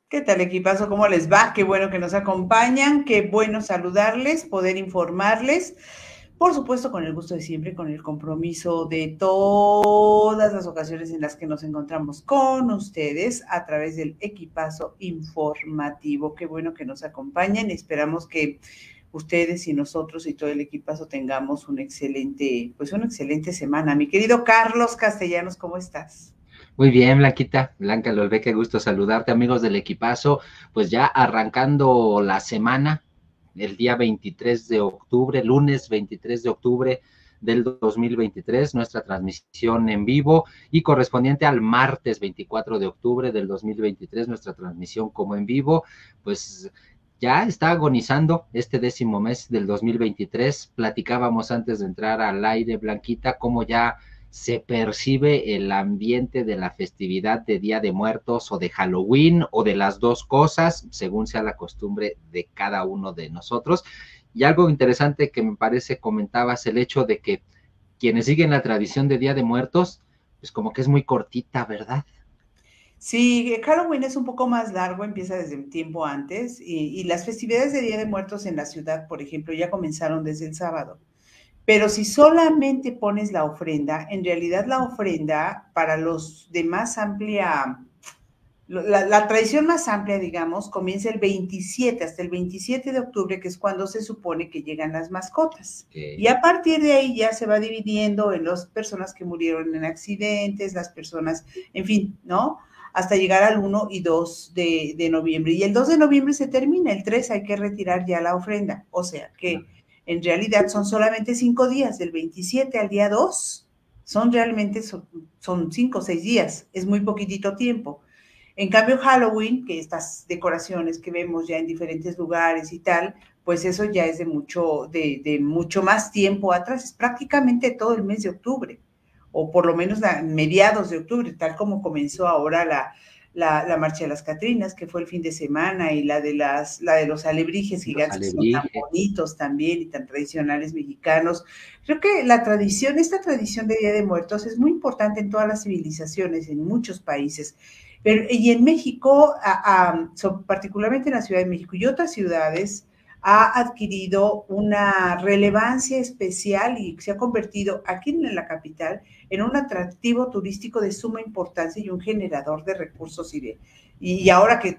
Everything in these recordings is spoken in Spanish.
¿Qué tal, equipazo? ¿Cómo les va? Qué bueno que nos acompañan, qué bueno saludarles, poder informarles. Por supuesto, con el gusto de siempre, con el compromiso de todas las ocasiones en las que nos encontramos con ustedes a través del equipazo informativo. Qué bueno que nos acompañen. Esperamos que ustedes y nosotros y todo el equipazo tengamos una excelente semana. Mi querido Carlos Castellanos, ¿cómo estás? Muy bien, Blanquita, Blanca Lolbe, qué gusto saludarte, amigos del equipazo. Pues ya arrancando la semana, el día 23 de octubre, lunes 23 de octubre del 2023, nuestra transmisión en vivo y correspondiente al martes 24 de octubre del 2023, nuestra transmisión como en vivo, pues ya está agonizando este 10º mes del 2023. Platicábamos antes de entrar al aire, Blanquita, cómo ya se percibe el ambiente de la festividad de Día de Muertos o de Halloween o de las dos cosas, según sea la costumbre de cada uno de nosotros. Y algo interesante que me parece comentabas, el hecho de que quienes siguen la tradición de Día de Muertos, pues como que es muy cortita, ¿verdad? Sí, Halloween es un poco más largo, empieza desde un tiempo antes y las festividades de Día de Muertos en la ciudad, por ejemplo, ya comenzaron desde el sábado. Pero si solamente pones la ofrenda, en realidad la ofrenda para los de más amplia, la tradición más amplia, digamos, comienza el 27, hasta el 27 de octubre, que es cuando se supone que llegan las mascotas. Y Okay. a partir de ahí ya se va dividiendo en las personas que murieron en accidentes, las personas, en fin, ¿no? Hasta llegar al 1 y 2 de noviembre. Y el 2 de noviembre se termina, el 3 hay que retirar ya la ofrenda. O sea que en realidad son solamente 5 días, del 27 al día 2, son realmente, son 5 o 6 días, es muy poquitito tiempo. En cambio, Halloween, que estas decoraciones que vemos ya en diferentes lugares y tal, pues eso ya es de mucho más tiempo atrás, es prácticamente todo el mes de octubre, o por lo menos mediados de octubre, tal como comenzó ahora la Marcha de las Catrinas, que fue el fin de semana, y la de los alebrijes Los gigantes, que son tan alebrijes. bonitos también y tan tradicionales mexicanos. Creo que esta tradición de Día de Muertos es muy importante en todas las civilizaciones, en muchos países. Pero, y en México, particularmente en la Ciudad de México y otras ciudades, ha adquirido una relevancia especial y se ha convertido aquí en la capital en un atractivo turístico de suma importancia y un generador de recursos. Y ahora que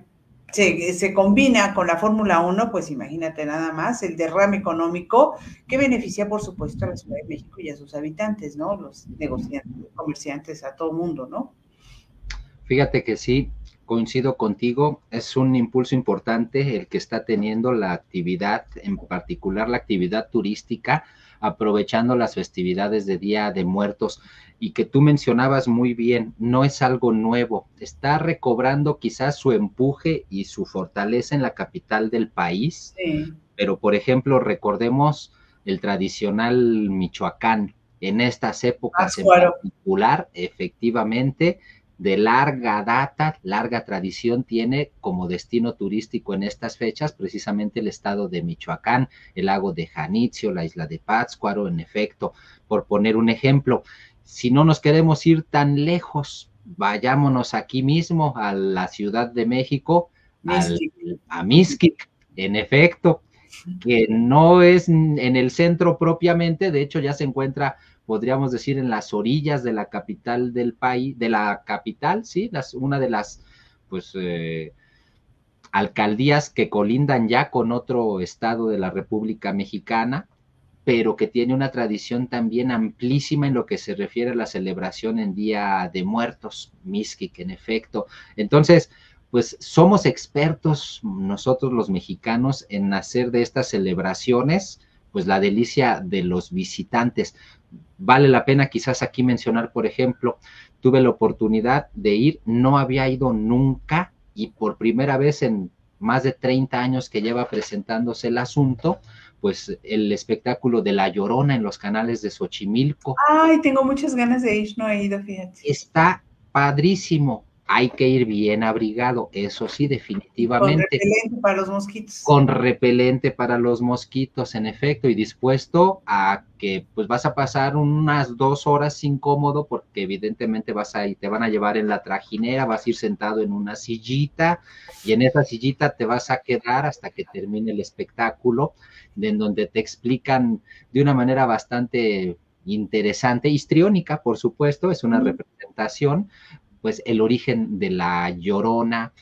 se combina con la Fórmula 1, pues imagínate nada más el derrame económico que beneficia, por supuesto, a la Ciudad de México y a sus habitantes, ¿no? Los negociantes, comerciantes, a todo mundo, ¿no? Fíjate que sí, coincido contigo, es un impulso importante el que está teniendo la actividad, en particular la actividad turística, aprovechando las festividades de Día de Muertos y que tú mencionabas muy bien, no es algo nuevo, está recobrando quizás su empuje y su fortaleza en la capital del país, Sí. pero por ejemplo, recordemos el tradicional Michoacán, en estas épocas en Pátzcuaro. particular, efectivamente, de larga data, larga tradición tiene como destino turístico en estas fechas precisamente el estado de Michoacán, el lago de Janitzio, la isla de Pátzcuaro, en efecto, por poner un ejemplo. Si no nos queremos ir tan lejos, vayámonos aquí mismo a la Ciudad de México, al, Mixquic. a Mixquic, en efecto, que no es en el centro propiamente, de hecho ya se encuentra, podríamos decir, en las orillas de la capital del país, de la capital, sí, una de las, pues, alcaldías que colindan ya con otro estado de la República Mexicana, pero que tiene una tradición también amplísima en lo que se refiere a la celebración en Día de Muertos, Mixquic, en efecto. Entonces, pues somos expertos nosotros los mexicanos en hacer de estas celebraciones, pues la delicia de los visitantes. Vale la pena quizás aquí mencionar, por ejemplo, tuve la oportunidad de ir, no había ido nunca y por primera vez en más de 30 años que lleva presentándose el asunto, pues el espectáculo de La Llorona en los canales de Xochimilco. Ay, tengo muchas ganas de ir, no he ido, fíjate. Está padrísimo. hay que ir bien abrigado, eso sí, Con definitivamente. repelente para los mosquitos. Con repelente para los mosquitos, en efecto, y dispuesto a que pues vas a pasar unas 2 horas incómodo, porque evidentemente te van a llevar en la trajinera, vas a ir sentado en una sillita, y en esa sillita te vas a quedar hasta que termine el espectáculo, en donde te explican de una manera bastante interesante, histriónica, por supuesto, es una representación, pues el origen de la Llorona,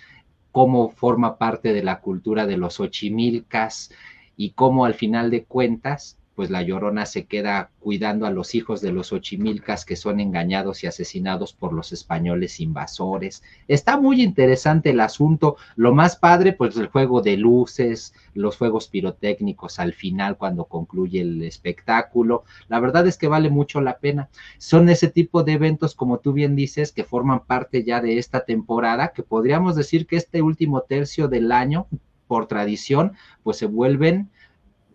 cómo forma parte de la cultura de los Xochimilcas y cómo al final de cuentas, pues la Llorona se queda cuidando a los hijos de los Xochimilcas que son engañados y asesinados por los españoles invasores. Está muy interesante el asunto. Lo más padre, pues el juego de luces, los fuegos pirotécnicos al final cuando concluye el espectáculo. La verdad es que vale mucho la pena. Son ese tipo de eventos, como tú bien dices, que forman parte ya de esta temporada, que podríamos decir que este último tercio del año, por tradición, pues se vuelven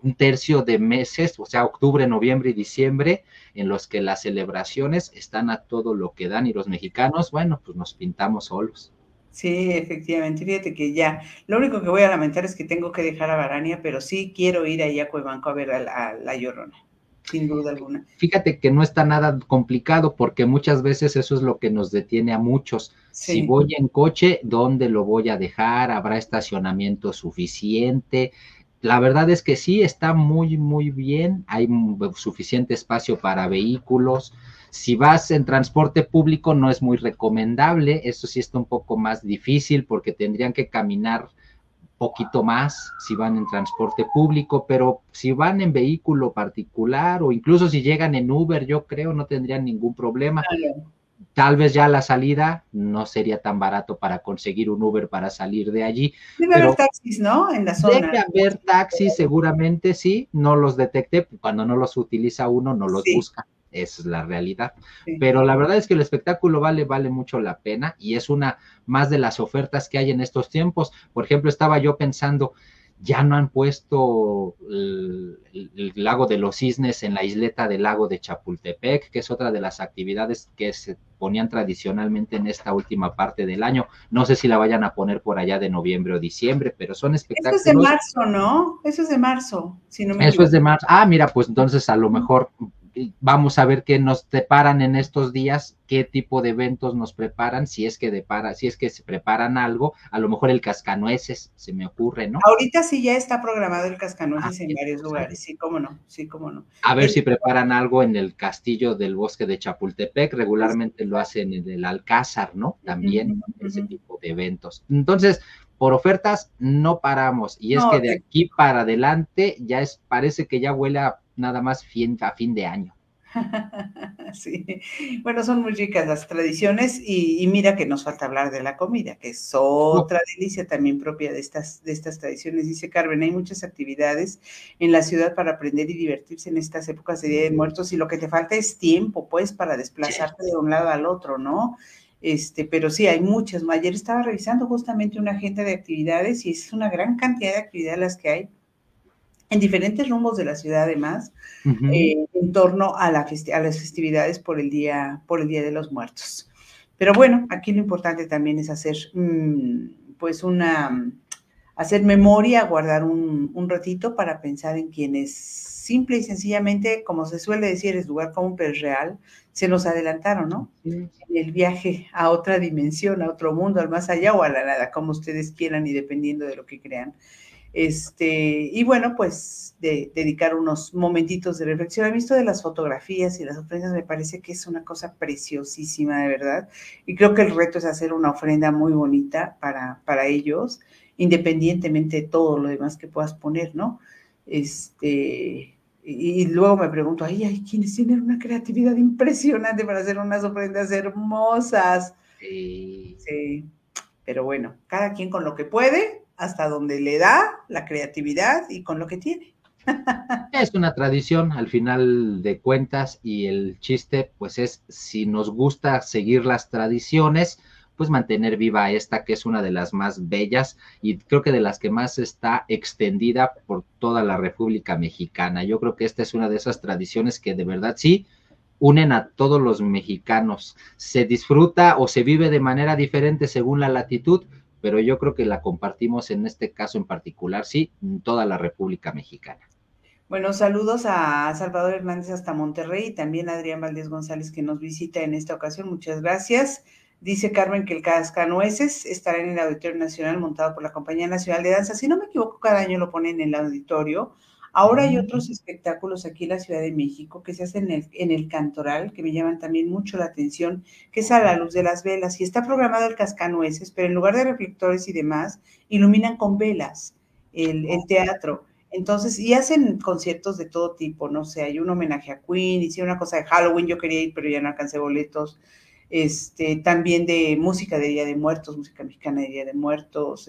un tercio de meses, o sea, octubre, noviembre y diciembre, en los que las celebraciones están a todo lo que dan y los mexicanos, bueno, pues nos pintamos solos. Sí, efectivamente. Fíjate que ya, lo único que voy a lamentar es que tengo que dejar a Barania, pero sí quiero ir ahí a Cuevanco a ver a la Llorona, sin duda alguna. Fíjate que no está nada complicado porque muchas veces eso es lo que nos detiene a muchos. Si Sí. voy en coche, ¿dónde lo voy a dejar? ¿Habrá estacionamiento suficiente? La verdad es que sí, está muy, muy bien. Hay suficiente espacio para vehículos. Si vas en transporte público, no es muy recomendable. Eso sí está un poco más difícil porque tendrían que caminar poquito más si van en transporte público, pero si van en vehículo particular o incluso si llegan en Uber, yo creo no tendrían ningún problema. Claro. Tal vez ya la salida no sería tan barato para conseguir un Uber para salir de allí, Debe haber pero taxis, ¿no? En la zona. debe haber taxis, seguramente sí, no los detecté, cuando no los utiliza uno, no los Sí, busca, esa es la realidad. sí. Pero la verdad es que el espectáculo vale mucho la pena y es una más de las ofertas que hay en estos tiempos. Por ejemplo, estaba yo pensando, ya no han puesto el lago de los cisnes en la isleta del lago de Chapultepec, que es otra de las actividades que se ponían tradicionalmente en esta última parte del año. No sé si la vayan a poner por allá de noviembre o diciembre, pero son Eso es de espectáculos. marzo, ¿no? Eso es de marzo, si no me Eso es equivoco. de marzo. Ah, mira, pues entonces a lo mejor vamos a ver qué nos preparan en estos días, qué tipo de eventos nos preparan, si es que se preparan algo, a lo mejor el cascanueces, se me ocurre, ¿no? Ahorita sí ya está programado el Ah, cascanueces en bien, varios pues a ver. lugares, sí, cómo no, sí, cómo no. A ver El, si preparan algo en el castillo del bosque de Chapultepec, regularmente lo hacen en el Alcázar, ¿no? También ese tipo de eventos. Entonces, por ofertas no paramos, y es no, que de aquí para adelante parece que ya huele a nada más a fin de año. sí. Bueno, son muy ricas las tradiciones y mira que nos falta hablar de la comida, que es Oh, otra delicia también propia de estas tradiciones. Dice Carmen, hay muchas actividades en la ciudad para aprender y divertirse en estas épocas de Día de Muertos y lo que te falta es tiempo, pues, para desplazarte de un lado al otro, ¿no? Pero sí, hay muchas. Ayer estaba revisando justamente una agenda de actividades y es una gran cantidad de actividades las que hay en diferentes rumbos de la ciudad, además, uh-huh. en torno a, a, las festividades por el Día de los Muertos. Pero bueno, aquí lo importante también es hacer, pues, hacer memoria, guardar un ratito para pensar en quienes simple y sencillamente, como se suele decir, es lugar común, pero es real, se nos adelantaron, ¿no? Sí. En el viaje a otra dimensión, a otro mundo, al más allá o a la nada, como ustedes quieran y dependiendo de lo que crean. Y bueno, pues dedicar unos momentitos de reflexión. He visto de las fotografías y las ofrendas, me parece que es una cosa preciosísima, de verdad. Y creo que el reto es hacer una ofrenda muy bonita para ellos, independientemente de todo lo demás que puedas poner, ¿no? Y luego me pregunto, ay, hay quienes tienen una creatividad impresionante para hacer unas ofrendas hermosas. Sí, pero bueno, cada quien con lo que puede, hasta donde le da la creatividad y con lo que tiene. Es una tradición al final de cuentas y el chiste pues es si nos gusta seguir las tradiciones, pues mantener viva esta que es una de las más bellas y creo que de las que más está extendida por toda la República Mexicana. Yo creo que esta es una de esas tradiciones que de verdad sí unen a todos los mexicanos. Se disfruta o se vive de manera diferente según la latitud, pero yo creo que la compartimos en este caso en particular, sí, en toda la República Mexicana. Bueno, saludos a Salvador Hernández hasta Monterrey y también a Adrián Valdés González que nos visita en esta ocasión. Muchas gracias. Dice Carmen que el Cascanueces estará en el Auditorio Nacional montado por la Compañía Nacional de Danza. Si no me equivoco, cada año lo ponen en el auditorio. Ahora hay otros espectáculos aquí en la Ciudad de México que se hacen en el Cantoral, que me llaman también mucho la atención, que es a la luz de las velas. Y está programado el Cascanueces, pero en lugar de reflectores y demás, iluminan con velas el teatro. Entonces, y hacen conciertos de todo tipo, no sé, hay un homenaje a Queen, hicieron una cosa de Halloween, yo quería ir, pero ya no alcancé boletos, también de música de Día de Muertos, música mexicana de Día de Muertos,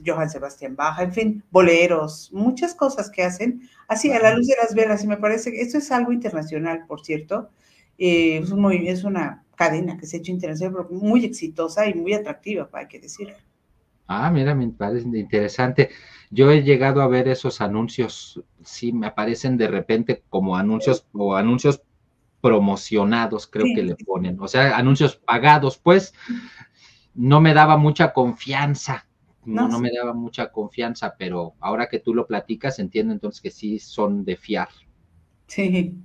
Johann Sebastián Bach, en fin, boleros, muchas cosas que hacen, así a la luz de las velas, y me parece que esto es algo internacional, por cierto, es una cadena que se ha hecho internacional, pero muy exitosa y muy atractiva, hay que decirlo. Ah, mira, me parece interesante. Yo he llegado a ver esos anuncios, sí, me aparecen de repente como anuncios o anuncios promocionados, creo que le ponen, o sea, anuncios pagados, pues, no me daba mucha confianza, no me daba mucha confianza, pero ahora que tú lo platicas, entiendo entonces que sí son de fiar. Sí.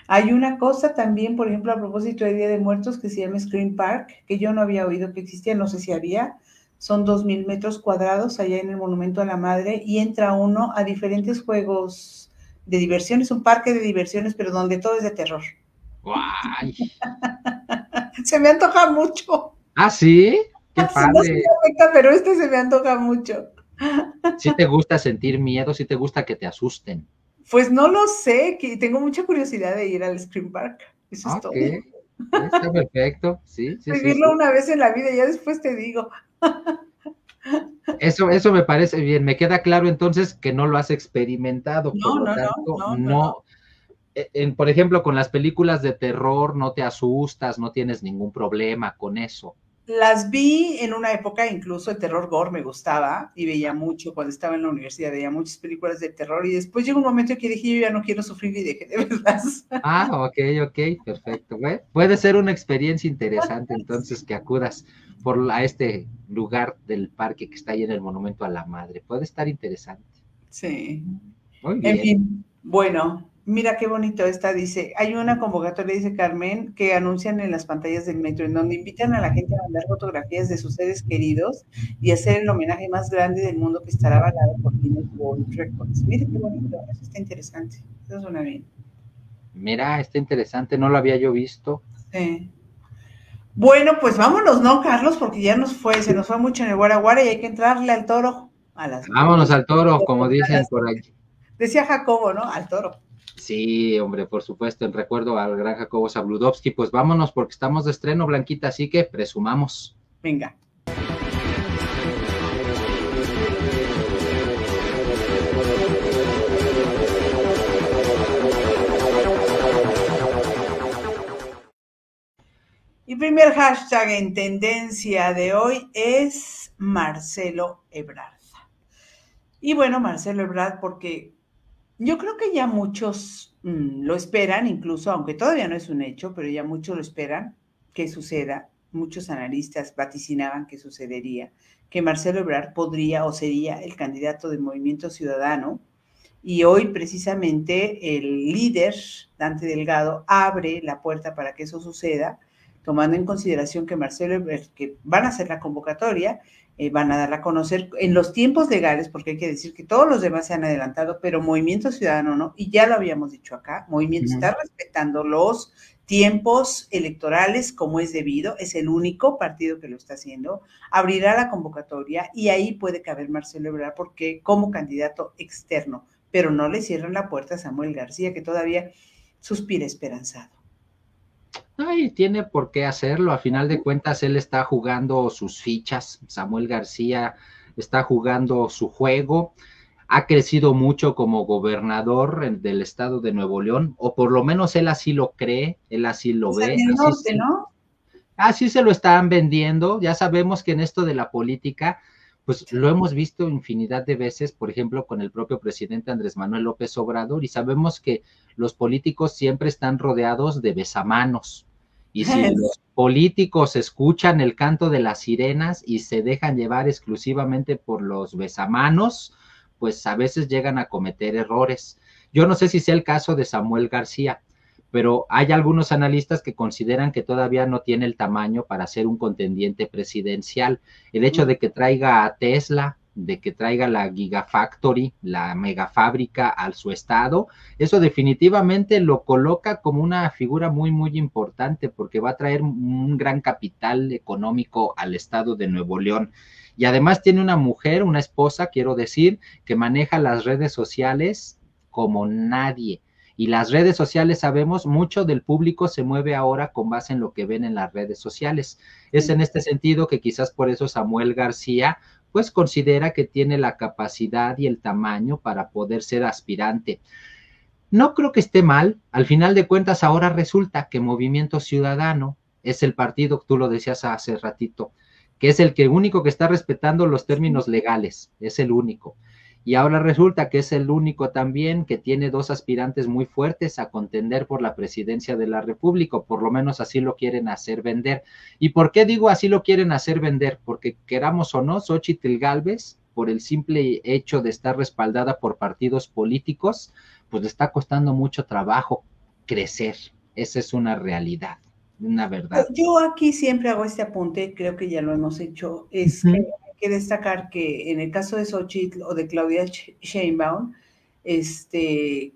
Hay una cosa también, por ejemplo, a propósito de Día de Muertos, que se llama Screen Park, que yo no había oído que existía, no sé si había. Son 2,000 metros cuadrados allá en el Monumento a la Madre y entra uno a diferentes juegos de diversiones, un parque de diversiones, pero donde todo es de terror. ¡Guay! Se me antoja mucho. ¿Ah, sí? ¡Qué padre! No se me afecta, pero se me antoja mucho. ¿Sí te gusta sentir miedo? ¿Sí te gusta que te asusten? Pues no lo sé, que tengo mucha curiosidad de ir al Screen Park. Eso es todo. Está perfecto, sí. Vivirlo una vez en la vida, ya después te digo. Eso me parece bien, me queda claro entonces que no lo has experimentado, por lo tanto, no. Por ejemplo, con las películas de terror no te asustas, no tienes ningún problema con eso. Las vi en una época, incluso el terror gore me gustaba y veía mucho cuando estaba en la universidad, veía muchas películas de terror y después llegó un momento que dije, yo ya no quiero sufrir y dejé de verlas. Ah, ok, perfecto. Bueno, puede ser una experiencia interesante entonces que acudas a este lugar del parque que está ahí en el Monumento a la Madre. Puede estar interesante. Sí. Muy bien. En fin, bueno, mira qué bonito esta, dice, hay una convocatoria, dice Carmen, que anuncian en las pantallas del metro, en donde invitan a la gente a mandar fotografías de sus seres queridos y hacer el homenaje más grande del mundo que estará avalado por Guinness World Records. Mira qué bonito, eso está interesante, eso suena bien. Mira, está interesante, no lo había yo visto. Sí. Bueno, pues vámonos, ¿no, Carlos? Porque ya se nos fue mucho en el Guaraguara y hay que entrarle al toro. Vámonos al toro, como dicen por ahí. Decía Jacobo, ¿no? Al toro. Sí, hombre, por supuesto, en recuerdo al gran Jacobo Zabludovsky. Pues vámonos porque estamos de estreno, Blanquita, así que presumamos. Venga. Y primer hashtag en tendencia de hoy es Marcelo Ebrard. Y bueno, Marcelo Ebrard, porque yo creo que ya muchos lo esperan, incluso, aunque todavía no es un hecho, pero ya muchos lo esperan que suceda. Muchos analistas vaticinaban que sucedería, que Marcelo Ebrard podría o sería el candidato del Movimiento Ciudadano. Y hoy precisamente el líder, Dante Delgado, abre la puerta para que eso suceda, tomando en consideración que Marcelo Ebrard, que van a hacer la convocatoria, van a darla a conocer en los tiempos legales, porque hay que decir que todos los demás se han adelantado, pero Movimiento Ciudadano no, y ya lo habíamos dicho acá, Movimiento está respetando los tiempos electorales como es debido, es el único partido que lo está haciendo, abrirá la convocatoria y ahí puede caber Marcelo Ebrard porque como candidato externo, pero no le cierran la puerta a Samuel García, que todavía suspira esperanzado. Ay, tiene por qué hacerlo, a final de cuentas él está jugando sus fichas, Samuel García está jugando su juego, ha crecido mucho como gobernador del estado de Nuevo León, o por lo menos él así lo cree, él así lo ve. En el norte, ¿no? Así se lo están vendiendo, ya sabemos que en esto de la política, pues lo hemos visto infinidad de veces, por ejemplo, con el propio presidente Andrés Manuel López Obrador, y sabemos que los políticos siempre están rodeados de besamanos. Y si los políticos escuchan el canto de las sirenas y se dejan llevar exclusivamente por los besamanos, pues a veces llegan a cometer errores. Yo no sé si sea el caso de Samuel García, pero hay algunos analistas que consideran que todavía no tiene el tamaño para ser un contendiente presidencial. El hecho de que traiga a Tesla, de que traiga la Gigafactory, la megafábrica a su estado, eso definitivamente lo coloca como una figura muy, muy importante, porque va a traer un gran capital económico al estado de Nuevo León. Y además tiene una mujer, una esposa, quiero decir, que maneja las redes sociales como nadie. Y las redes sociales, sabemos, mucho del público se mueve ahora con base en lo que ven en las redes sociales. Es en este sentido que quizás por eso Samuel García pues considera que tiene la capacidad y el tamaño para poder ser aspirante. No creo que esté mal. Al final de cuentas, ahora resulta que Movimiento Ciudadano es el partido, tú lo decías hace ratito, que es el único que está respetando los términos legales, es el único. Y ahora resulta que es el único también que tiene dos aspirantes muy fuertes a contender por la presidencia de la República, o por lo menos así lo quieren hacer vender. ¿Y por qué digo así lo quieren hacer vender? Porque queramos o no, Xóchitl Gálvez, por el simple hecho de estar respaldada por partidos políticos, pues le está costando mucho trabajo crecer. Esa es una realidad, una verdad. Yo aquí siempre hago este apunte, creo que ya lo hemos hecho, es que hay que destacar que en el caso de Xóchitl o de Claudia Sheinbaum, el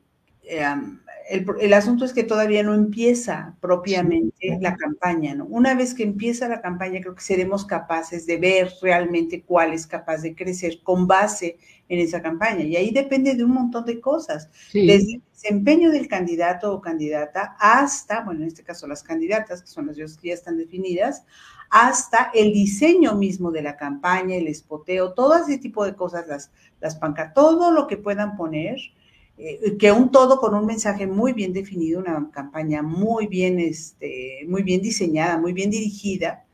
asunto es que todavía no empieza propiamente la campaña, ¿no? Una vez que empieza la campaña, creo que seremos capaces de ver realmente cuál es capaz de crecer con base en esa campaña. Y ahí depende de un montón de cosas, desde el desempeño del candidato o candidata hasta, bueno, en este caso las candidatas, que son las que ya están definidas, hasta el diseño mismo de la campaña, el espoteo, todo ese tipo de cosas, las pancartas, todo lo que puedan poner, que un todo con un mensaje muy bien definido, una campaña muy bien diseñada, muy bien dirigida,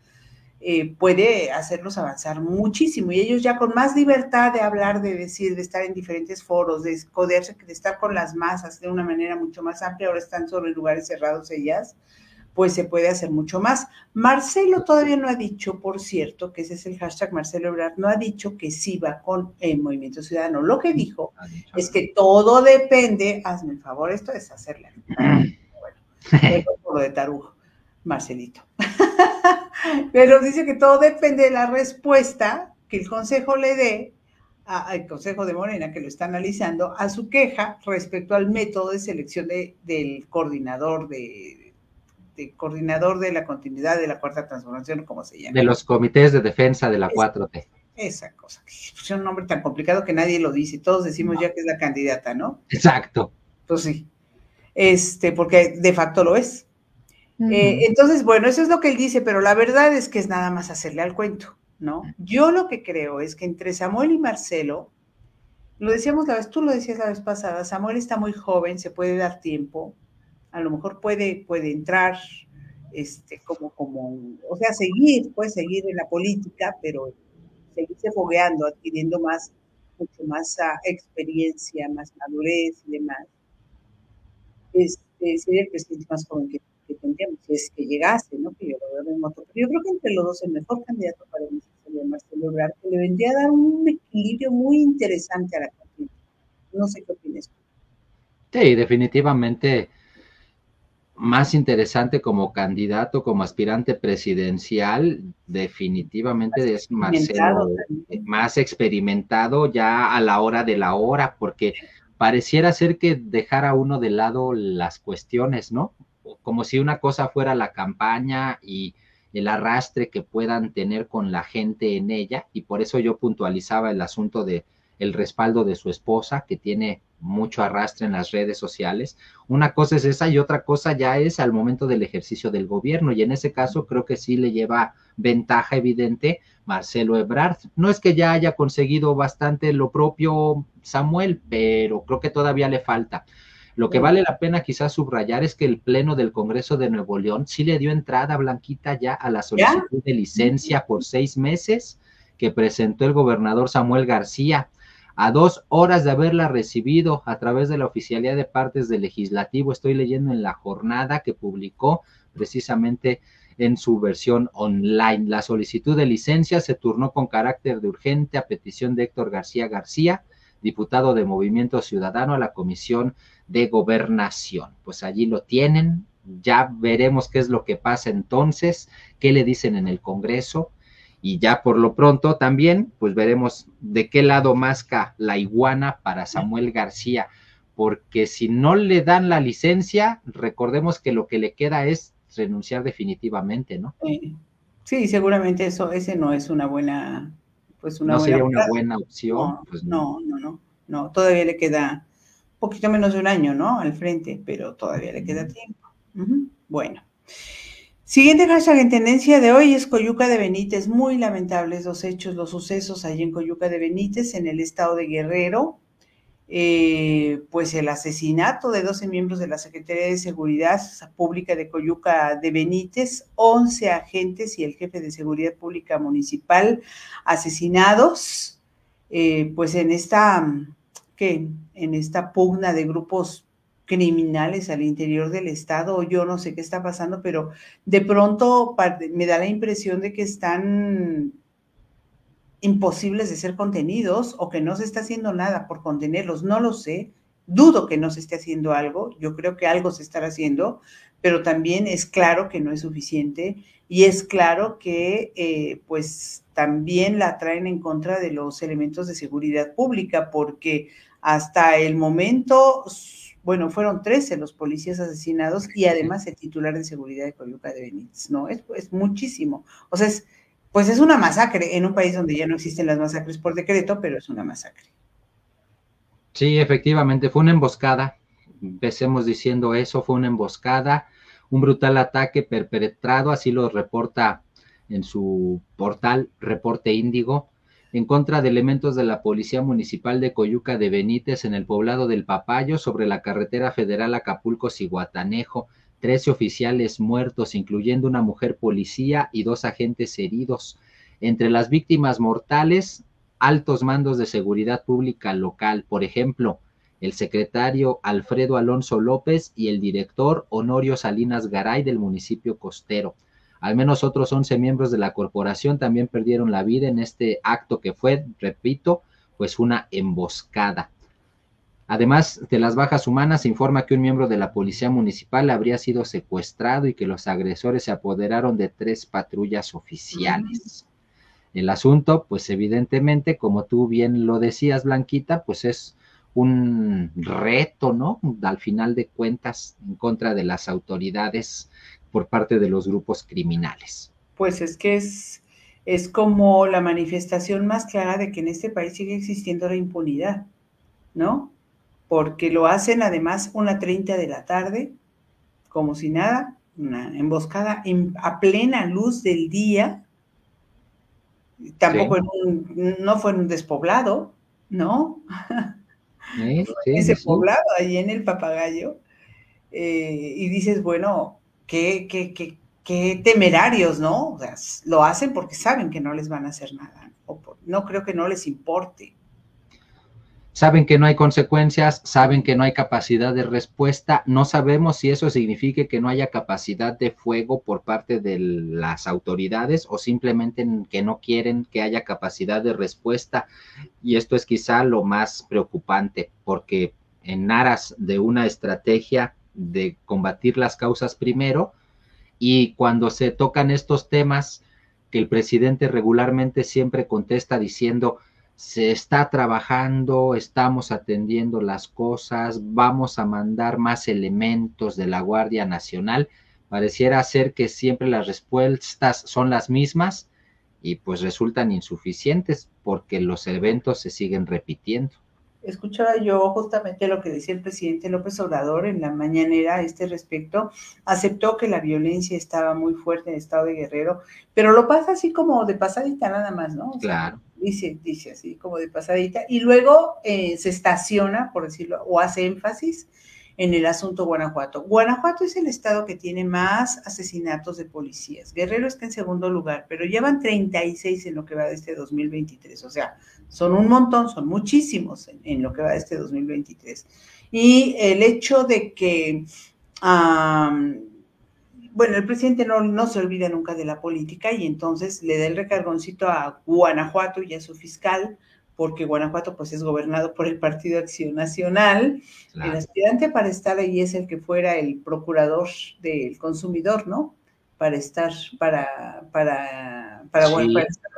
puede hacerlos avanzar muchísimo. Y ellos ya con más libertad de hablar, de decir, de estar en diferentes foros, de codearse, de estar con las masas de una manera mucho más amplia, ahora están solo en lugares cerrados ellas, pues se puede hacer mucho más. Marcelo todavía no ha dicho, por cierto, que ese es el hashtag Marcelo Ebrard, no ha dicho que sí va con el Movimiento Ciudadano. Lo que dijo es que todo depende, hazme el favor, esto es hacerle. Bueno, por lo de tarugo, Marcelito. Pero dice que todo depende de la respuesta que el Consejo le dé, al Consejo de Morena, que lo está analizando, a su queja respecto al método de selección del coordinador de la continuidad de la Cuarta Transformación, como se llama. De los comités de defensa de la 4T. Esa cosa. Es un nombre tan complicado que nadie lo dice. Todos decimos ya que es la candidata, ¿no? Exacto. Pues sí. Porque de facto lo es. Entonces, bueno, eso es lo que él dice, pero la verdad es que es nada más hacerle al cuento, ¿no? Yo lo que creo es que entre Samuel y Marcelo, lo decíamos tú lo decías la vez pasada, Samuel está muy joven, se puede dar tiempo, a lo mejor puede entrar, o sea, puede seguir en la política, pero seguirse fogueando, adquiriendo mucho más experiencia, más madurez y demás. Sería el presidente más joven que tendríamos, si es que llegase, ¿no? Que yo lo veo remoto. Pero yo creo que entre los dos el mejor candidato para mí sería Marcelo Ebrard, que le vendría a dar un equilibrio muy interesante a la campaña. No sé qué opinas. Sí, definitivamente más interesante como candidato, como aspirante presidencial, definitivamente es Marcelo, más experimentado ya a la hora de la hora, porque pareciera ser que dejara uno de lado las cuestiones, ¿no? Como si una cosa fuera la campaña y el arrastre que puedan tener con la gente en ella, y por eso yo puntualizaba el asunto de el respaldo de su esposa, que tiene mucho arrastre en las redes sociales. Una cosa es esa y otra cosa ya es al momento del ejercicio del gobierno, y en ese caso creo que sí le lleva ventaja evidente Marcelo Ebrard. No es que ya haya conseguido bastante lo propio Samuel, pero creo que todavía le falta. Lo que vale la pena quizás subrayar es que el Pleno del Congreso de Nuevo León sí le dio entrada, Blanquita, ya a la solicitud de licencia por 6 meses, que presentó el gobernador Samuel García, a 2 horas de haberla recibido a través de la Oficialía de Partes del Legislativo. Estoy leyendo en La Jornada, que publicó precisamente en su versión online. La solicitud de licencia se turnó con carácter de urgente a petición de Héctor García García, diputado de Movimiento Ciudadano, a la Comisión de Gobernación. Pues allí lo tienen, ya veremos qué es lo que pasa entonces, qué le dicen en el Congreso, y ya por lo pronto también, pues veremos de qué lado masca la iguana para Samuel García, porque si no le dan la licencia, recordemos que lo que le queda es renunciar definitivamente, ¿no? Sí, seguramente ese no es una buena, pues una no buena sería una jugada. buena opción, No, pues no, no, no, no, todavía le queda un poquito menos de un año, ¿no? Al frente, pero todavía le queda tiempo. Bueno. Siguiente hashtag en tendencia de hoy es Coyuca de Benítez. Muy lamentables los hechos, los sucesos allí en Coyuca de Benítez, en el estado de Guerrero. Pues el asesinato de 12 miembros de la Secretaría de Seguridad Pública de Coyuca de Benítez, 11 agentes y el jefe de Seguridad Pública Municipal asesinados, pues en esta pugna de grupos criminales al interior del estado. Yo no sé qué está pasando, pero de pronto me da la impresión de que están imposibles de ser contenidos o que no se está haciendo nada por contenerlos, no lo sé, dudo que no se esté haciendo algo, yo creo que algo se estará haciendo, pero también es claro que no es suficiente y es claro que pues también la traen en contra de los elementos de seguridad pública, porque hasta el momento, bueno, fueron 13 los policías asesinados y además el titular de seguridad de Coyuca de Benítez, ¿no? Es muchísimo, o sea, pues es una masacre en un país donde ya no existen las masacres por decreto, pero es una masacre. Sí, efectivamente, fue una emboscada. Empecemos diciendo eso, fue una emboscada, un brutal ataque perpetrado, así lo reporta en su portal Reporte Índigo, en contra de elementos de la Policía Municipal de Coyuca de Benítez en el poblado del Papayo, sobre la carretera federal Acapulco-Zihuatanejo. 13 oficiales muertos, incluyendo una mujer policía y 2 agentes heridos. Entre las víctimas mortales, altos mandos de seguridad pública local, por ejemplo, el secretario Alfredo Alonso López y el director Honorio Salinas Garay del municipio costero. Al menos otros 11 miembros de la corporación también perdieron la vida en este acto que fue, repito, pues una emboscada. Además de las bajas humanas, se informa que un miembro de la policía municipal habría sido secuestrado y que los agresores se apoderaron de 3 patrullas oficiales. El asunto, pues evidentemente, como tú bien lo decías, Blanquita, pues es un reto, ¿no? Al final de cuentas, en contra de las autoridades por parte de los grupos criminales. Pues es que es como la manifestación más clara de que en este país sigue existiendo la impunidad, ¿no? Porque lo hacen además 1:30 de la tarde, como si nada, una emboscada a plena luz del día, tampoco Sí. no fue en un despoblado, ¿no? Ese Sí. poblado ahí en el Papagayo, y dices, bueno, qué temerarios, ¿no? O sea, lo hacen porque saben que no les van a hacer nada, no creo que no les importe. Saben que no hay consecuencias, saben que no hay capacidad de respuesta, no sabemos si eso significa que no haya capacidad de fuego por parte de las autoridades o simplemente que no quieren que haya capacidad de respuesta, y esto es quizá lo más preocupante, porque en aras de una estrategia de combatir las causas primero, y cuando se tocan estos temas que el presidente regularmente siempre contesta diciendo: se está trabajando, estamos atendiendo las cosas, vamos a mandar más elementos de la Guardia Nacional, pareciera ser que siempre las respuestas son las mismas y pues resultan insuficientes porque los eventos se siguen repitiendo. Escuchaba yo justamente lo que decía el presidente López Obrador en la mañanera a este respecto. Aceptó que la violencia estaba muy fuerte en el estado de Guerrero, pero lo pasa así como de pasadita nada más, ¿no? O sea, Claro. dice así como de pasadita y luego se estaciona, por decirlo, o hace énfasis en el asunto Guanajuato. Guanajuato es el estado que tiene más asesinatos de policías. Guerrero está en segundo lugar, pero llevan 36 en lo que va de este 2023. O sea, son un montón, son muchísimos en lo que va de este 2023. Y el hecho de que, bueno, el presidente no se olvida nunca de la política y entonces le da el recargoncito a Guanajuato y a su fiscal, porque Guanajuato pues es gobernado por el Partido Acción Nacional. Claro. El aspirante para estar ahí es el que fuera el procurador del consumidor, ¿no? Para estar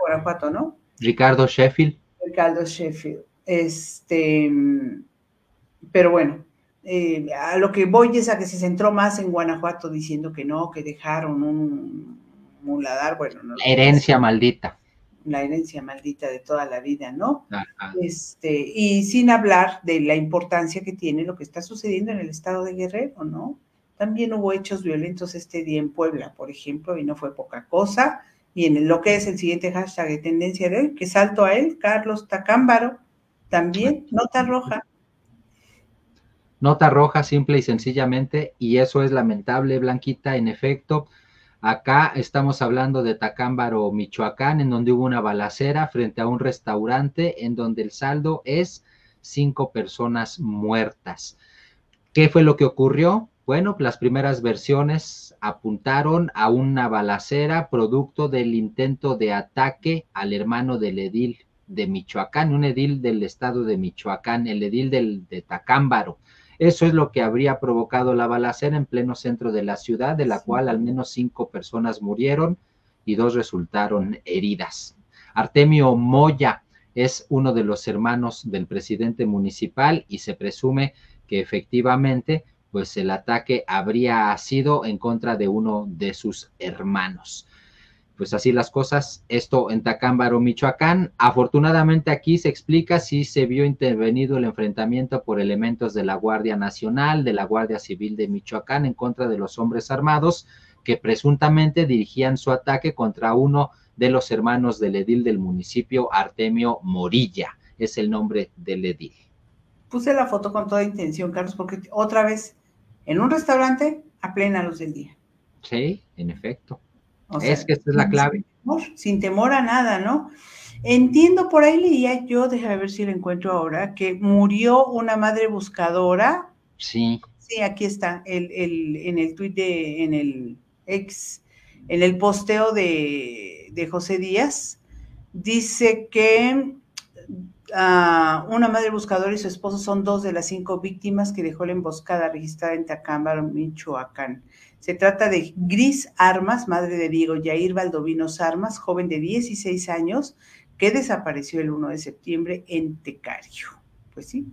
Guanajuato, ¿no? Ricardo Sheffield. Ricardo Sheffield. Pero bueno, a lo que voy es a que se centró más en Guanajuato diciendo que no, que dejaron un muladar, bueno, no. La herencia maldita. La herencia maldita de toda la vida, ¿no? Ajá. Y sin hablar de la importancia que tiene lo que está sucediendo en el estado de Guerrero, ¿no? También hubo hechos violentos este día en Puebla, por ejemplo, y no fue poca cosa. Y en lo que es el siguiente hashtag de tendencia de hoy, que salto a él, Carlos Tacámbaro, también, nota roja. Nota roja, simple y sencillamente, y eso es lamentable, Blanquita, en efecto. Acá estamos hablando de Tacámbaro, Michoacán, en donde hubo una balacera frente a un restaurante en donde el saldo es 5 personas muertas. ¿Qué fue lo que ocurrió? Bueno, las primeras versiones apuntaron a una balacera producto del intento de ataque al hermano del edil de Michoacán, un edil del estado de Michoacán, el edil de Tacámbaro. Eso es lo que habría provocado la balacera en pleno centro de la ciudad, de la cual al menos 5 personas murieron y 2 resultaron heridas. Artemio Moya es uno de los hermanos del presidente municipal y se presume que efectivamente pues el ataque habría sido en contra de uno de sus hermanos. Pues así las cosas, esto en Tacámbaro, Michoacán. Afortunadamente aquí se explica si se vio intervenido el enfrentamiento por elementos de la Guardia Nacional, de la Guardia Civil de Michoacán en contra de los hombres armados que presuntamente dirigían su ataque contra uno de los hermanos del edil del municipio, Artemio Morilla, es el nombre del edil. Puse la foto con toda intención, Carlos, porque otra vez, en un restaurante a plena luz del día. Sí, en efecto. O sea, es que esta es la clave. Sin temor a nada, ¿no? Entiendo, por ahí leía yo, déjame ver si lo encuentro ahora, que murió una madre buscadora. Sí. Sí, aquí está, en el tuit en el posteo de José Díaz, dice que una madre buscadora y su esposo son 2 de las 5 víctimas que dejó la emboscada registrada en Tacámbaro, Michoacán. Se trata de Gris Armas, madre de Diego Yair Valdovinos Armas, joven de 16 años, que desapareció el 1 de septiembre en Tecario. Pues sí.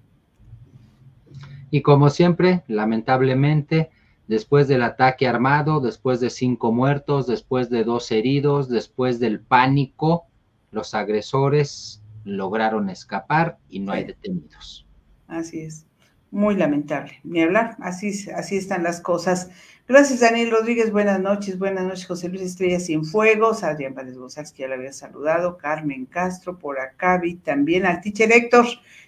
Y como siempre, lamentablemente, después del ataque armado, después de 5 muertos, después de 2 heridos, después del pánico, los agresores lograron escapar y no hay detenidos. Así es, muy lamentable, ni hablar, así están las cosas. Gracias, Daniel Rodríguez, buenas noches, José Luis Estrella Cienfuegos, Adrián Párez González, que ya la había saludado, Carmen Castro, por acá vi también al teacher Héctor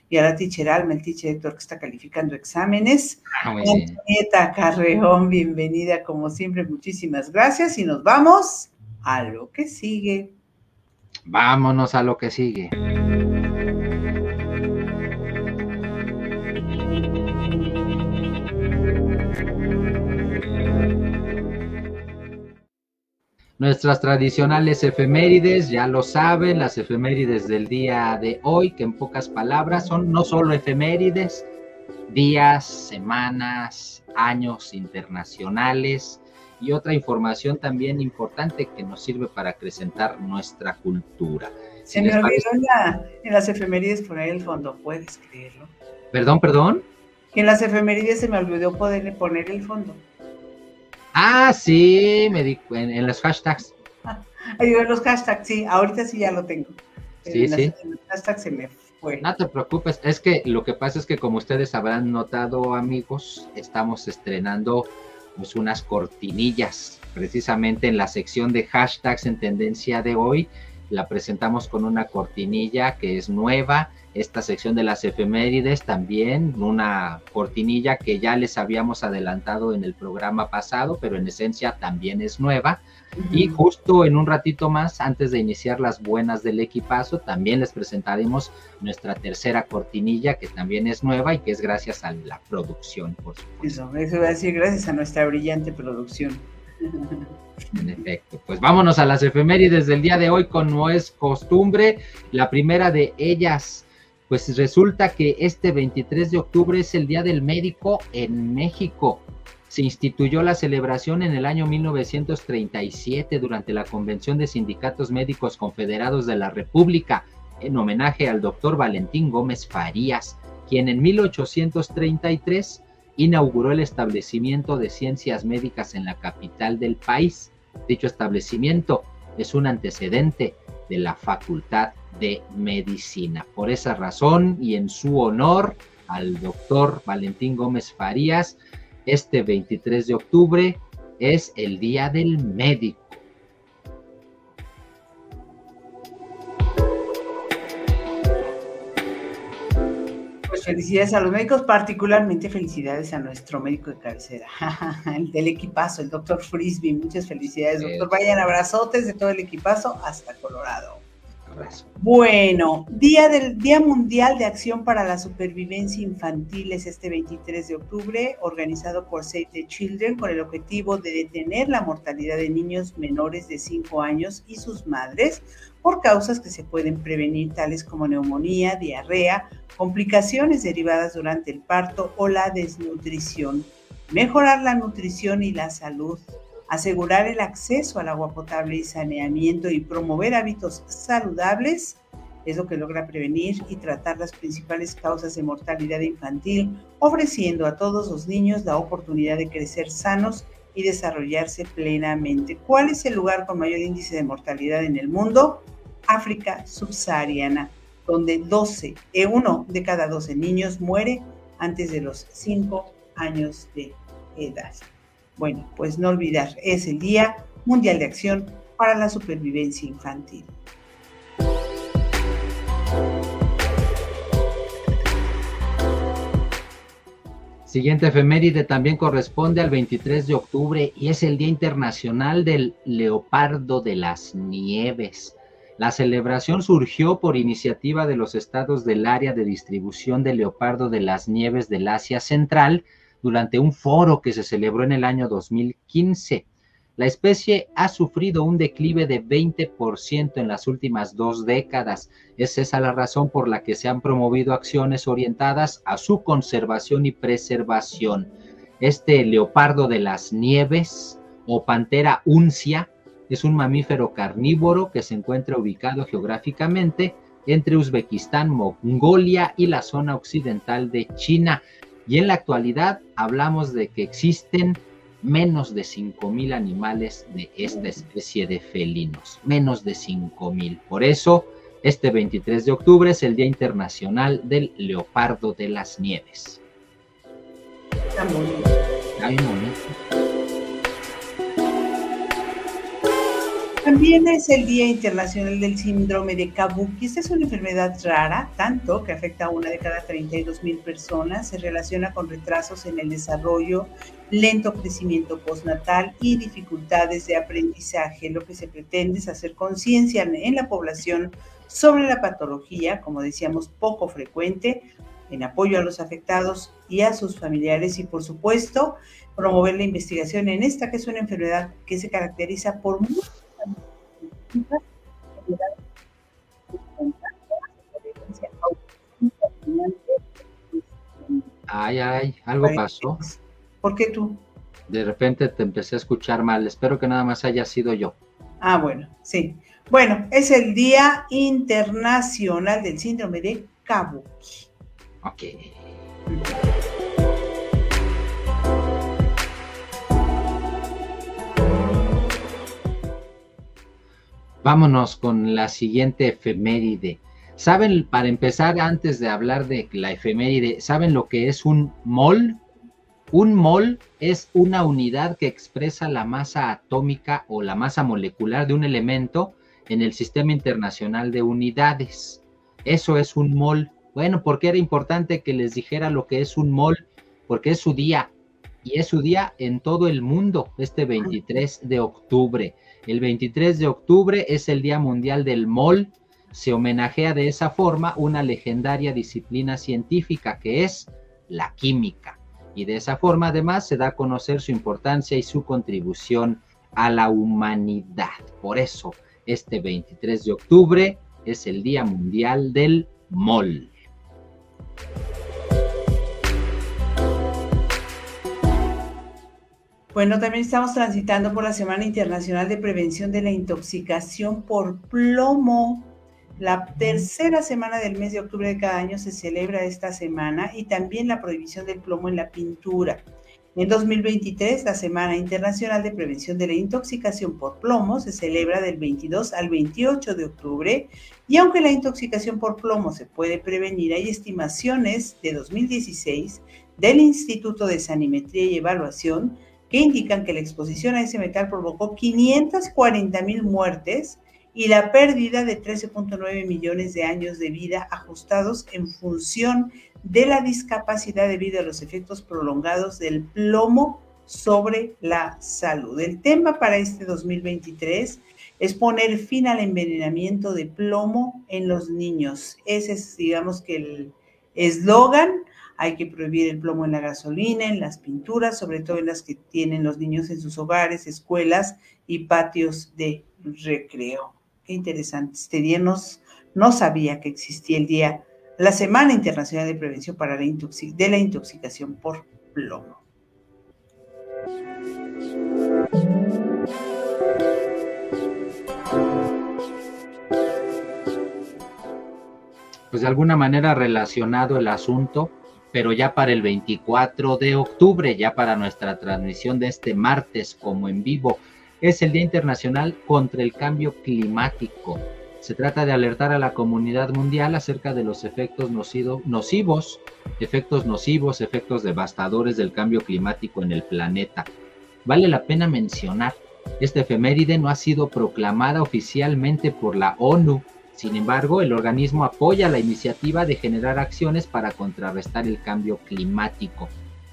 y a la teacher Alma, el teacher Héctor que está calificando exámenes. Antonieta Carreón, bienvenida como siempre, muchísimas gracias y nos vamos a lo que sigue. Vámonos a lo que sigue. Nuestras tradicionales efemérides, ya lo saben, las efemérides del día de hoy, que en pocas palabras son no solo efemérides, días, semanas, años internacionales y otra información también importante que nos sirve para acrecentar nuestra cultura. Se me olvidó en las efemérides poner el fondo, ¿puedes creerlo? ¿Perdón? Que en las efemérides se me olvidó poderle poner el fondo. Ah, sí, me di en los hashtags. En los hashtags, sí, ahorita sí ya lo tengo. Sí, sí. En los hashtags se me fue. No te preocupes, es que lo que pasa es que como ustedes habrán notado, amigos, estamos estrenando pues unas cortinillas precisamente en la sección de hashtags en tendencia de hoy la presentamos con una cortinilla que es nueva. Esta sección de las efemérides también, una cortinilla que ya les habíamos adelantado en el programa pasado, pero en esencia también es nueva. Y justo en un ratito más, antes de iniciar las buenas del equipazo, también les presentaremos nuestra tercera cortinilla, que también es nueva y que es gracias a la producción, por supuesto. Eso va a decir gracias a nuestra brillante producción. En efecto, pues vámonos a las efemérides del día de hoy, como es costumbre. La primera de ellas, pues resulta que este 23 de octubre es el Día del Médico en México. Se instituyó la celebración en el año 1937 durante la Convención de Sindicatos Médicos Confederados de la República, en homenaje al doctor Valentín Gómez Farías, quien en 1833 inauguró el establecimiento de ciencias médicas en la capital del país. Dicho establecimiento es un antecedente de la Facultad de Medicina. Por esa razón y en su honor al doctor Valentín Gómez Farías, este 23 de octubre es el Día del Médico. Pues felicidades a los médicos, particularmente felicidades a nuestro médico de cabecera, el del equipazo, el doctor Frisby. Muchas felicidades, doctor. Vayan abrazotes de todo el equipazo hasta Colorado. Bueno, Día Mundial de Acción para la Supervivencia Infantil es este 23 de octubre, organizado por Save the Children con el objetivo de detener la mortalidad de niños menores de 5 años y sus madres por causas que se pueden prevenir, tales como neumonía, diarrea, complicaciones derivadas durante el parto o la desnutrición. Mejorar la nutrición y la salud, asegurar el acceso al agua potable y saneamiento y promover hábitos saludables es lo que logra prevenir y tratar las principales causas de mortalidad infantil, ofreciendo a todos los niños la oportunidad de crecer sanos y desarrollarse plenamente. ¿Cuál es el lugar con mayor índice de mortalidad en el mundo? África subsahariana, donde 1 de cada 12 niños muere antes de los 5 años de edad. Bueno, pues no olvidar, es el Día Mundial de Acción para la Supervivencia Infantil. Siguiente efeméride también corresponde al 23 de octubre y es el Día Internacional del Leopardo de las Nieves. La celebración surgió por iniciativa de los estados del área de distribución del leopardo de las nieves del Asia Central, durante un foro que se celebró en el año 2015. La especie ha sufrido un declive de 20% en las últimas 2 décadas. Es esa la razón por la que se han promovido acciones orientadas a su conservación y preservación. Este leopardo de las nieves, o Panthera uncia, es un mamífero carnívoro que se encuentra ubicado geográficamente entre Uzbekistán, Mongolia y la zona occidental de China. Y en la actualidad hablamos de que existen menos de 5,000 animales de esta especie de felinos, menos de 5,000. Por eso, este 23 de octubre es el Día Internacional del Leopardo de las Nieves. Está bonito. Está bien bonito. También es el Día Internacional del Síndrome de Kabuki. Esta es una enfermedad rara, tanto que afecta a 1 de cada 32,000 personas. Se relaciona con retrasos en el desarrollo, lento crecimiento postnatal y dificultades de aprendizaje. Lo que se pretende es hacer conciencia en la población sobre la patología, como decíamos, poco frecuente, en apoyo a los afectados y a sus familiares y, por supuesto, promover la investigación en esta, que es una enfermedad que se caracteriza por muchas Ay, algo pasó. ¿Por qué tú? De repente te empecé a escuchar mal. Espero que nada más haya sido yo. Ah, bueno, sí. Bueno, es el Día Internacional del Síndrome de Kabuki. Ok. Vámonos con la siguiente efeméride. ¿Saben, para empezar, antes de hablar de la efeméride, ¿saben lo que es un mol? Un mol es una unidad que expresa la masa atómica o la masa molecular de un elemento en el Sistema Internacional de Unidades. Eso es un mol. Bueno, ¿por qué era importante que les dijera lo que es un mol? Porque es su día, y es su día en todo el mundo, este 23 de octubre. El 23 de octubre es el Día Mundial del Mol. Se homenajea de esa forma una legendaria disciplina científica que es la química. Y de esa forma, además, se da a conocer su importancia y su contribución a la humanidad. Por eso, este 23 de octubre es el Día Mundial del Mol. Bueno, también estamos transitando por la Semana Internacional de Prevención de la Intoxicación por Plomo. La tercera semana del mes de octubre de cada año se celebra esta semana, y también la prohibición del plomo en la pintura. En 2023, la Semana Internacional de Prevención de la Intoxicación por Plomo se celebra del 22 al 28 de octubre, y aunque la intoxicación por plomo se puede prevenir, hay estimaciones de 2016 del Instituto de Sanimetría y Evaluación que indican que la exposición a ese metal provocó 540,000 muertes y la pérdida de 13.9 millones de años de vida ajustados en función de la discapacidad debido a los efectos prolongados del plomo sobre la salud. El tema para este 2023 es poner fin al envenenamiento de plomo en los niños. Ese es, digamos, que el eslogan. Hay que prohibir el plomo en la gasolina, en las pinturas, sobre todo en las que tienen los niños en sus hogares, escuelas y patios de recreo. Qué interesante. Este día no sabía que existía la Semana Internacional de Prevención de la Intoxicación por Plomo. Pues de alguna manera relacionado el asunto, pero ya para el 24 de octubre, ya para nuestra transmisión de este martes como en vivo, es el Día Internacional contra el Cambio Climático. Se trata de alertar a la comunidad mundial acerca de los efectos nocivos, efectos devastadores del cambio climático en el planeta. Vale la pena mencionar, esta efeméride no ha sido proclamada oficialmente por la ONU. Sin embargo, el organismo apoya la iniciativa de generar acciones para contrarrestar el cambio climático.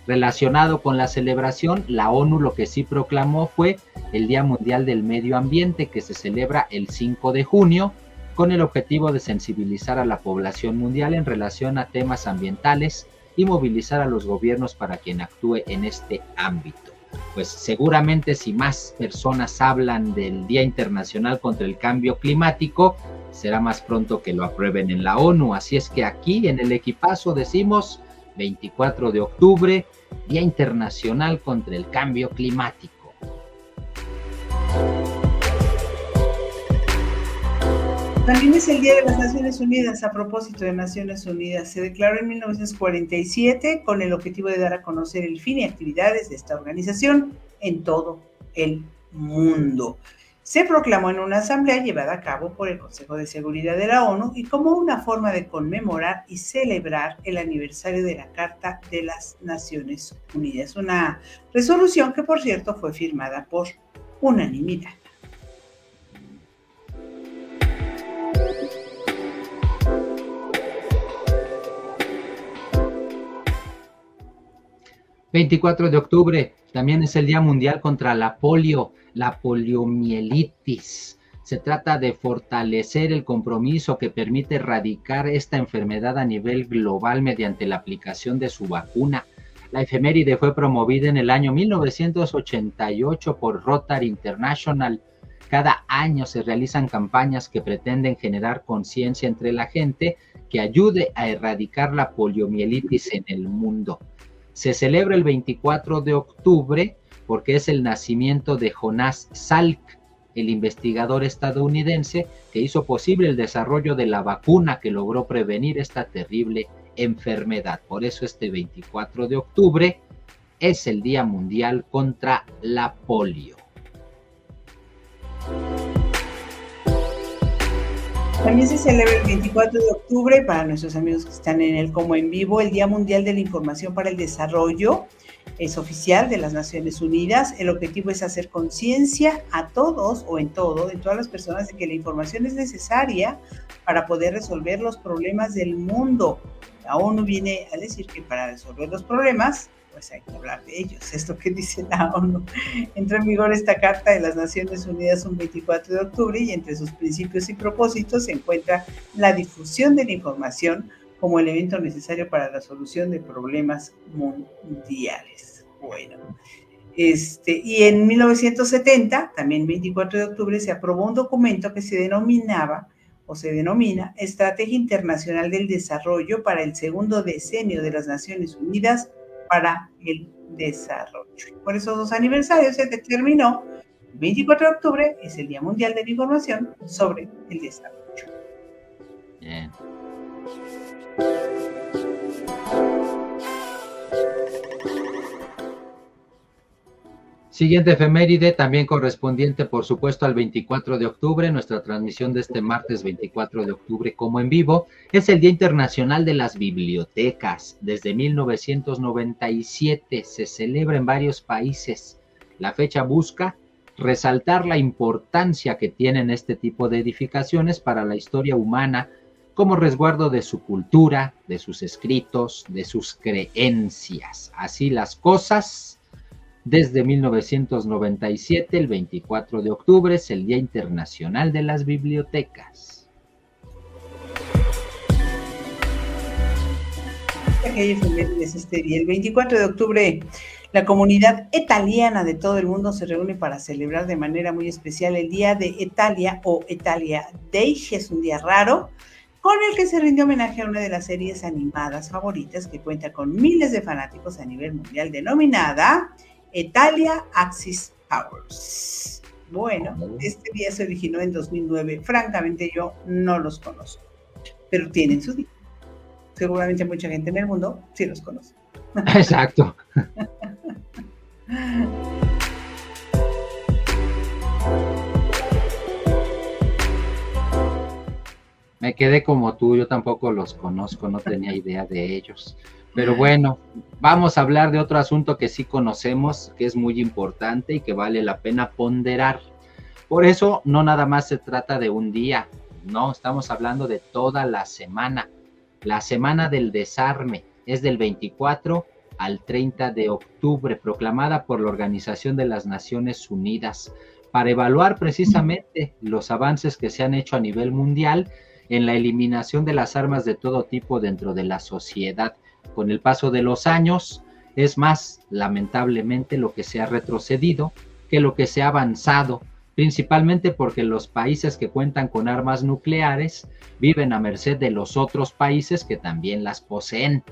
Relacionado con la celebración, la ONU lo que sí proclamó fue el Día Mundial del Medio Ambiente, que se celebra el 5 de junio, con el objetivo de sensibilizar a la población mundial en relación a temas ambientales y movilizar a los gobiernos para quien actúe en este ámbito. Pues seguramente si más personas hablan del Día Internacional contra el Cambio Climático, será más pronto que lo aprueben en la ONU. Así es que aquí en el equipazo decimos 24 de octubre, Día Internacional contra el Cambio Climático. También es el Día de las Naciones Unidas. A propósito de Naciones Unidas, se declaró en 1947 con el objetivo de dar a conocer el fin y actividades de esta organización en todo el mundo. Se proclamó en una asamblea llevada a cabo por el Consejo de Seguridad de la ONU y como una forma de conmemorar y celebrar el aniversario de la Carta de las Naciones Unidas. Una resolución que, por cierto, fue firmada por unanimidad. ...24 de octubre... también es el Día Mundial contra la poliomielitis. Se trata de fortalecer el compromiso que permite erradicar esta enfermedad a nivel global mediante la aplicación de su vacuna. La efeméride fue promovida en el año 1988 por Rotary International. Cada año se realizan campañas que pretenden generar conciencia entre la gente que ayude a erradicar la poliomielitis en el mundo. Se celebra el 24 de octubre porque es el nacimiento de Jonas Salk, el investigador estadounidense que hizo posible el desarrollo de la vacuna que logró prevenir esta terrible enfermedad. Por eso este 24 de octubre es el Día Mundial contra la polio. También se celebra el 24 de octubre, para nuestros amigos que están en el como en vivo, el Día Mundial de la Información para el Desarrollo. Es oficial de las Naciones Unidas. El objetivo es hacer conciencia a todos o en todas las personas de que la información es necesaria para poder resolver los problemas del mundo. La ONU viene a decir que para resolver los problemas, pues hay que hablar de ellos. Esto que dice la ONU. Entró en vigor esta Carta de las Naciones Unidas un 24 de octubre y entre sus principios y propósitos se encuentra la difusión de la información como elemento necesario para la solución de problemas mundiales. Bueno, y en 1970, también 24 de octubre, se aprobó un documento que se denomina Estrategia Internacional del Desarrollo para el segundo decenio de las Naciones Unidas para el Desarrollo. Por esos 2 aniversarios se determinó, el 24 de octubre es el Día Mundial de la Información sobre el Desarrollo. Bien. Siguiente efeméride, también correspondiente, por supuesto, al 24 de octubre, nuestra transmisión de este martes 24 de octubre como en vivo, es el Día Internacional de las Bibliotecas. Desde 1997 se celebra en varios países. La fecha busca resaltar la importancia que tienen este tipo de edificaciones para la historia humana como resguardo de su cultura, de sus escritos, de sus creencias. Así las cosas. Desde 1997, el 24 de octubre, es el Día Internacional de las Bibliotecas. El 24 de octubre, la comunidad italiana de todo el mundo se reúne para celebrar de manera muy especial el Día de Italia o Italia Day. Es un día raro con el que se rinde homenaje a una de las series animadas favoritas que cuenta con miles de fanáticos a nivel mundial, denominada Italia Axis Powers. Bueno, este día se originó en 2009. Francamente, yo no los conozco, pero tienen su día. Seguramente mucha gente en el mundo sí los conoce. Exacto. Me quedé como tú, yo tampoco los conozco, no tenía idea de ellos. Pero bueno, vamos a hablar de otro asunto que sí conocemos, que es muy importante y que vale la pena ponderar. Por eso no nada más se trata de un día, no, estamos hablando de toda la semana. La Semana del Desarme es del 24 al 30 de octubre, proclamada por la Organización de las Naciones Unidas, para evaluar precisamente los avances que se han hecho a nivel mundial en la eliminación de las armas de todo tipo dentro de la sociedad. Con el paso de los años, es más, lamentablemente, lo que se ha retrocedido que lo que se ha avanzado, principalmente porque los países que cuentan con armas nucleares viven a merced de los otros países que también las poseen.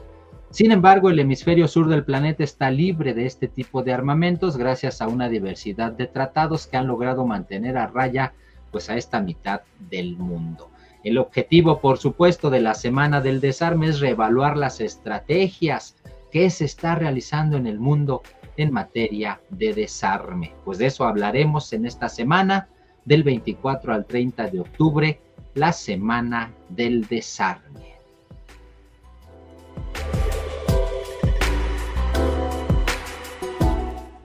Sin embargo, el hemisferio sur del planeta está libre de este tipo de armamentos gracias a una diversidad de tratados que han logrado mantener a raya pues a esta mitad del mundo. El objetivo, por supuesto, de la Semana del Desarme es reevaluar las estrategias que se está realizando en el mundo en materia de desarme. Pues de eso hablaremos en esta semana, del 24 al 30 de octubre, la Semana del Desarme.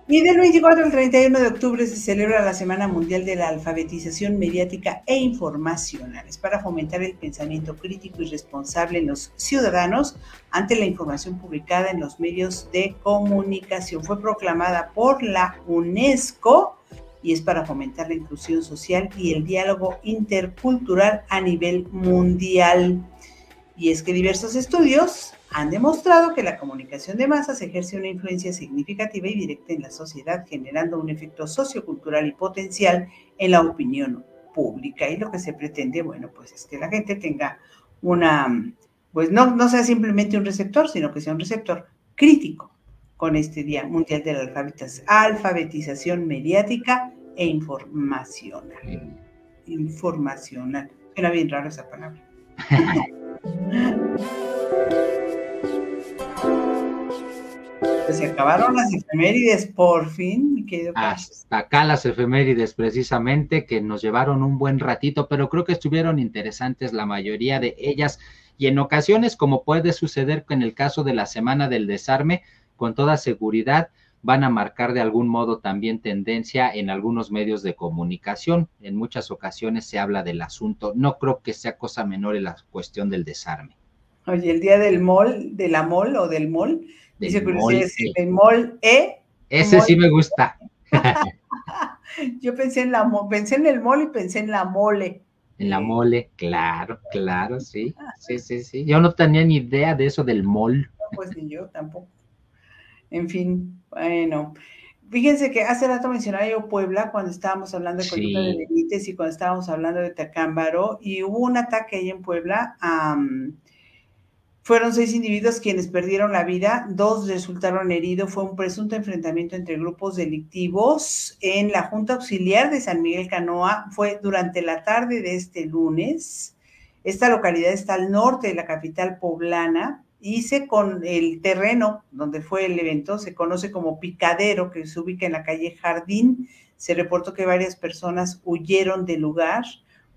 Y del 24 al 31 de octubre se celebra la Semana Mundial de la Alfabetización Mediática e Informacional. Es para fomentar el pensamiento crítico y responsable en los ciudadanos ante la información publicada en los medios de comunicación. Fue proclamada por la UNESCO y es para fomentar la inclusión social y el diálogo intercultural a nivel mundial. Y es que diversos estudios han demostrado que la comunicación de masas ejerce una influencia significativa y directa en la sociedad, generando un efecto sociocultural y potencial en la opinión pública. Y lo que se pretende, bueno, pues es que la gente tenga pues no sea simplemente un receptor, sino que sea un receptor crítico con este Día Mundial de la Alfabetización Mediática e Informacional. Informacional. Suena bien raro esa palabra. Pues se acabaron las efemérides, por fin, mi querido Carlos. Hasta acá las efemérides, precisamente, que nos llevaron un buen ratito, pero creo que estuvieron interesantes la mayoría de ellas, y en ocasiones, como puede suceder en el caso de la Semana del Desarme, con toda seguridad van a marcar de algún modo también tendencia en algunos medios de comunicación. En muchas ocasiones se habla del asunto. No creo que sea cosa menor en la cuestión del desarme. Oye, el día del mol, de la mol o del mol, Del dice que decir mole. el mol, Ese mol. sí me gusta. Yo pensé pensé en el mol y pensé en la mole. En la mole, claro, claro, sí, sí, sí, sí. Yo no tenía ni idea de eso del mol. Pues ni yo tampoco. En fin, bueno. Fíjense que hace rato mencionaba yo Puebla cuando estábamos hablando de Coyuca de Sí, Benítez y cuando estábamos hablando de Tacámbaro, y hubo un ataque ahí en Puebla. Fueron 6 individuos quienes perdieron la vida, 2 resultaron heridos. Fue un presunto enfrentamiento entre grupos delictivos en la Junta Auxiliar de San Miguel Canoa. Fue durante la tarde de este lunes. Esta localidad está al norte de la capital poblana y con el terreno donde fue el evento se conoce como Picadero, que se ubica en la calle Jardín. Se reportó que varias personas huyeron del lugar.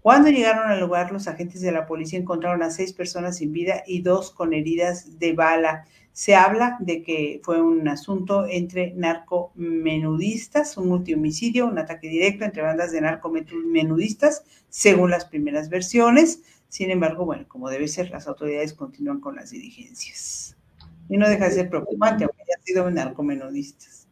Cuando llegaron al lugar, los agentes de la policía encontraron a 6 personas sin vida y 2 con heridas de bala. Se habla de que fue un asunto entre narcomenudistas, un multihomicidio, un ataque directo entre bandas de narcomenudistas, según las primeras versiones. Sin embargo, bueno, como debe ser, las autoridades continúan con las diligencias. Y no deja de ser preocupante, aunque hayan sido narcomenudistas.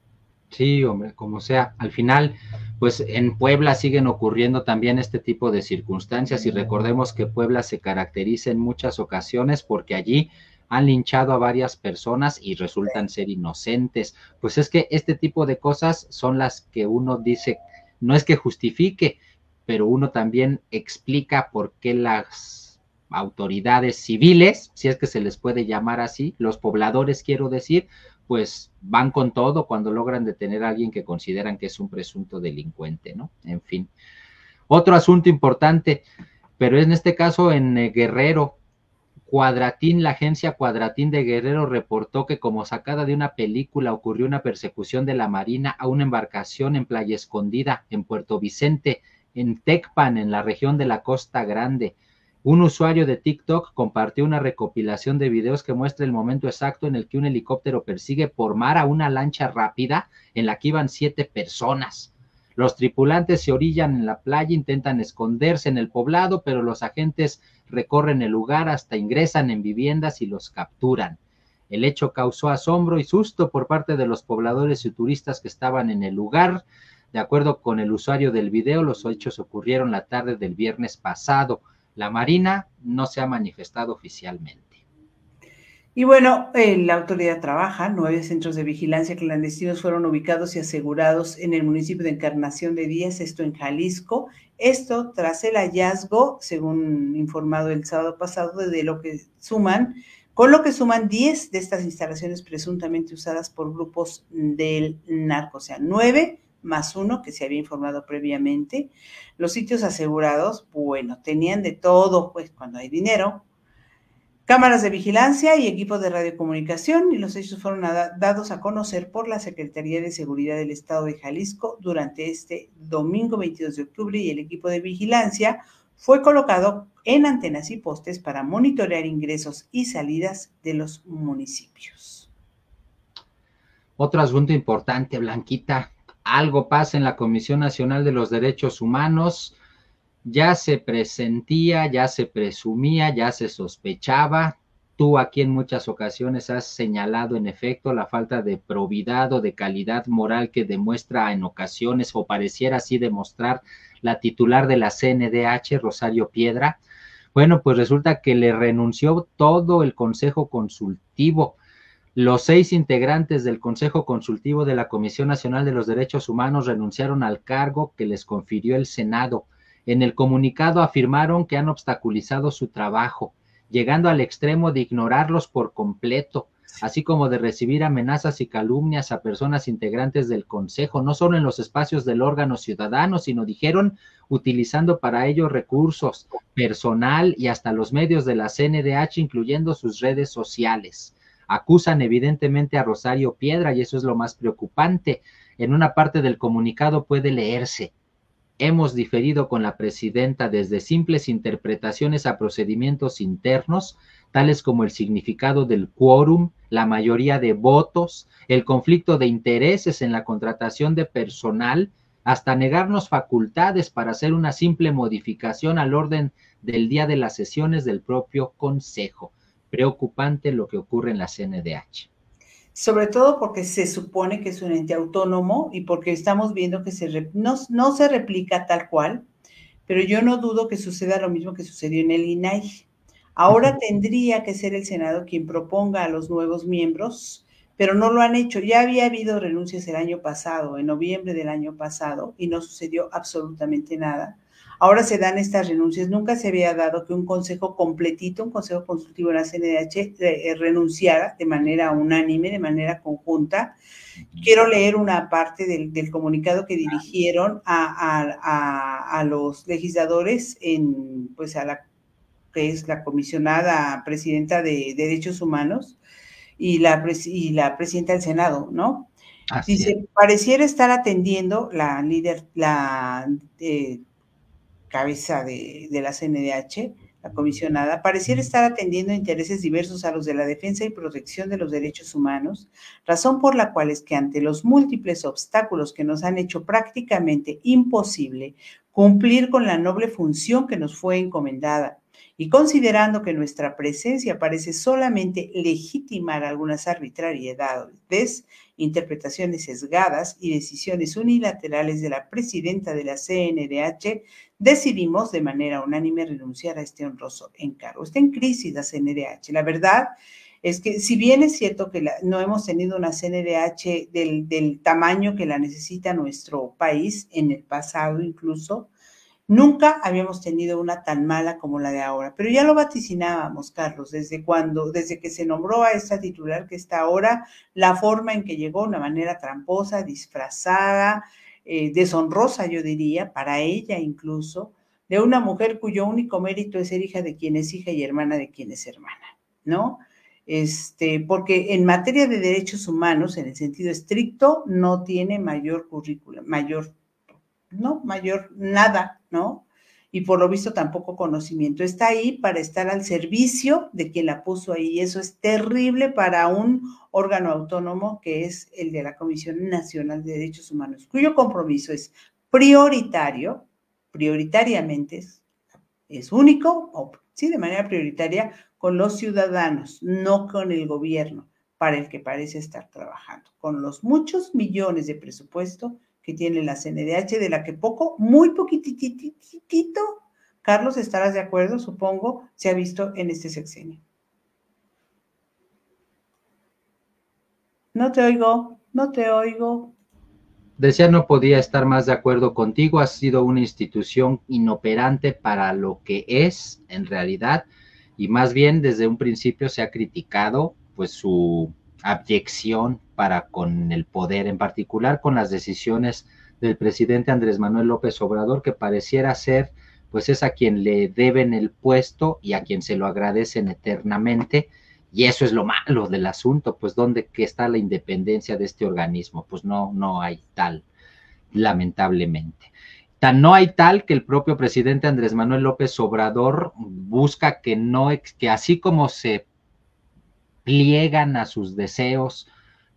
sí, hombre, como sea. Al final, pues en Puebla siguen ocurriendo también este tipo de circunstancias y recordemos que Puebla se caracteriza en muchas ocasiones porque allí han linchado a varias personas y resultan ser inocentes. Pues es que este tipo de cosas son las que uno dice, no es que justifique, pero uno también explica por qué las autoridades civiles, si es que se les puede llamar así, los pobladores quiero decir, pues van con todo cuando logran detener a alguien que consideran que es un presunto delincuente, ¿no? En fin. Otro asunto importante, pero en este caso en Guerrero, Cuadratín, la agencia Cuadratín de Guerrero reportó que como sacada de una película ocurrió una persecución de la Marina a una embarcación en Playa Escondida, en Puerto Vicente, en Tecpan, en la región de la Costa Grande. Un usuario de TikTok compartió una recopilación de videos que muestra el momento exacto en el que un helicóptero persigue por mar a una lancha rápida en la que iban 7 personas. Los tripulantes se orillan en la playa, intentan esconderse en el poblado, pero los agentes recorren el lugar hasta ingresan en viviendas y los capturan. El hecho causó asombro y susto por parte de los pobladores y turistas que estaban en el lugar. De acuerdo con el usuario del video, los hechos ocurrieron la tarde del viernes pasado. La Marina no se ha manifestado oficialmente. Y bueno, la autoridad trabaja, 9 centros de vigilancia clandestinos fueron ubicados y asegurados en el municipio de Encarnación de Díaz, esto en Jalisco. Esto tras el hallazgo, según informado el sábado pasado, de lo que suman, con lo que suman 10 de estas instalaciones presuntamente usadas por grupos del narco, o sea, 9 más 1 que se había informado previamente. Los sitios asegurados, bueno, tenían de todo, pues cuando hay dinero, cámaras de vigilancia y equipos de radiocomunicación, y los hechos fueron dados a conocer por la Secretaría de Seguridad del Estado de Jalisco durante este domingo 22 de octubre, y el equipo de vigilancia fue colocado en antenas y postes para monitorear ingresos y salidas de los municipios. Otro asunto importante, Blanquita, algo pasa en la Comisión Nacional de los Derechos Humanos. Ya se presentía, ya se presumía, ya se sospechaba. Tú aquí en muchas ocasiones has señalado en efecto la falta de probidad o de calidad moral que demuestra en ocasiones o pareciera así demostrar la titular de la CNDH, Rosario Piedra. Bueno, pues resulta que le renunció todo el Consejo Consultivo. Los 6 integrantes del Consejo Consultivo de la Comisión Nacional de los Derechos Humanos renunciaron al cargo que les confirió el Senado. En el comunicado afirmaron que han obstaculizado su trabajo, llegando al extremo de ignorarlos por completo, así como de recibir amenazas y calumnias a personas integrantes del Consejo, no solo en los espacios del órgano ciudadano, sino, dijeron, utilizando para ello recursos, personal y hasta los medios de la CNDH, incluyendo sus redes sociales. Acusan evidentemente a Rosario Piedra y eso es lo más preocupante. En una parte del comunicado puede leerse: hemos diferido con la presidenta desde simples interpretaciones a procedimientos internos, tales como el significado del quórum, la mayoría de votos, el conflicto de intereses en la contratación de personal, hasta negarnos facultades para hacer una simple modificación al orden del día de las sesiones del propio Consejo. Preocupante lo que ocurre en la CNDH. Sobre todo porque se supone que es un ente autónomo y porque estamos viendo que no se replica tal cual, pero yo no dudo que suceda lo mismo que sucedió en el INAI. Ahora tendría que ser el Senado quien proponga a los nuevos miembros, pero no lo han hecho. Ya había habido renuncias el año pasado, en noviembre del año pasado, y no sucedió absolutamente nada. Ahora se dan estas renuncias. Nunca se había dado que un consejo completito, un consejo consultivo de la CNDH, renunciara de manera unánime, de manera conjunta. Quiero leer una parte del comunicado que dirigieron a los legisladores pues a la que es la comisionada presidenta de Derechos Humanos y la presidenta del Senado, ¿no? Así es. Dice, pareciera estar atendiendo la líder, la cabeza de la CNDH, la comisionada, pareciera estar atendiendo intereses diversos a los de la defensa y protección de los derechos humanos, razón por la cual es que ante los múltiples obstáculos que nos han hecho prácticamente imposible cumplir con la noble función que nos fue encomendada, y considerando que nuestra presencia parece solamente legitimar algunas arbitrariedades, interpretaciones sesgadas y decisiones unilaterales de la presidenta de la CNDH, decidimos de manera unánime renunciar a este honroso encargo. Está en crisis la CNDH. La verdad es que si bien es cierto que no hemos tenido una CNDH del tamaño que la necesita nuestro país, en el pasado incluso, nunca habíamos tenido una tan mala como la de ahora, pero ya lo vaticinábamos, Carlos, desde que se nombró a esta titular que está ahora, la forma en que llegó, una manera tramposa, disfrazada, deshonrosa, yo diría, para ella incluso, de una mujer cuyo único mérito es ser hija de quien es hija y hermana de quien es hermana, ¿no? Porque en materia de derechos humanos, en el sentido estricto, no tiene mayor currículum, mayor nada, ¿no? Y por lo visto tampoco conocimiento. Está ahí para estar al servicio de quien la puso ahí. Y eso es terrible para un órgano autónomo que es el de la Comisión Nacional de Derechos Humanos, cuyo compromiso es prioritariamente es único, o sí, de manera prioritaria, con los ciudadanos, no con el gobierno, para el que parece estar trabajando, con los muchos millones de presupuesto que tiene la CNDH, de la que muy poquititito, Carlos, estarás de acuerdo, supongo, se ha visto en este sexenio. No te oigo, no te oigo. Decía, no podía estar más de acuerdo contigo, ha sido una institución inoperante para lo que es en realidad, y más bien desde un principio se ha criticado pues su abyección para con el poder, en particular con las decisiones del presidente Andrés Manuel López Obrador, que pareciera ser pues es a quien le deben el puesto y a quien se lo agradecen eternamente. Y eso es lo malo del asunto, pues ¿dónde que está la independencia de este organismo? Pues no hay tal, lamentablemente. Tan no hay tal que el propio presidente Andrés Manuel López Obrador busca que así como se pliegan a sus deseos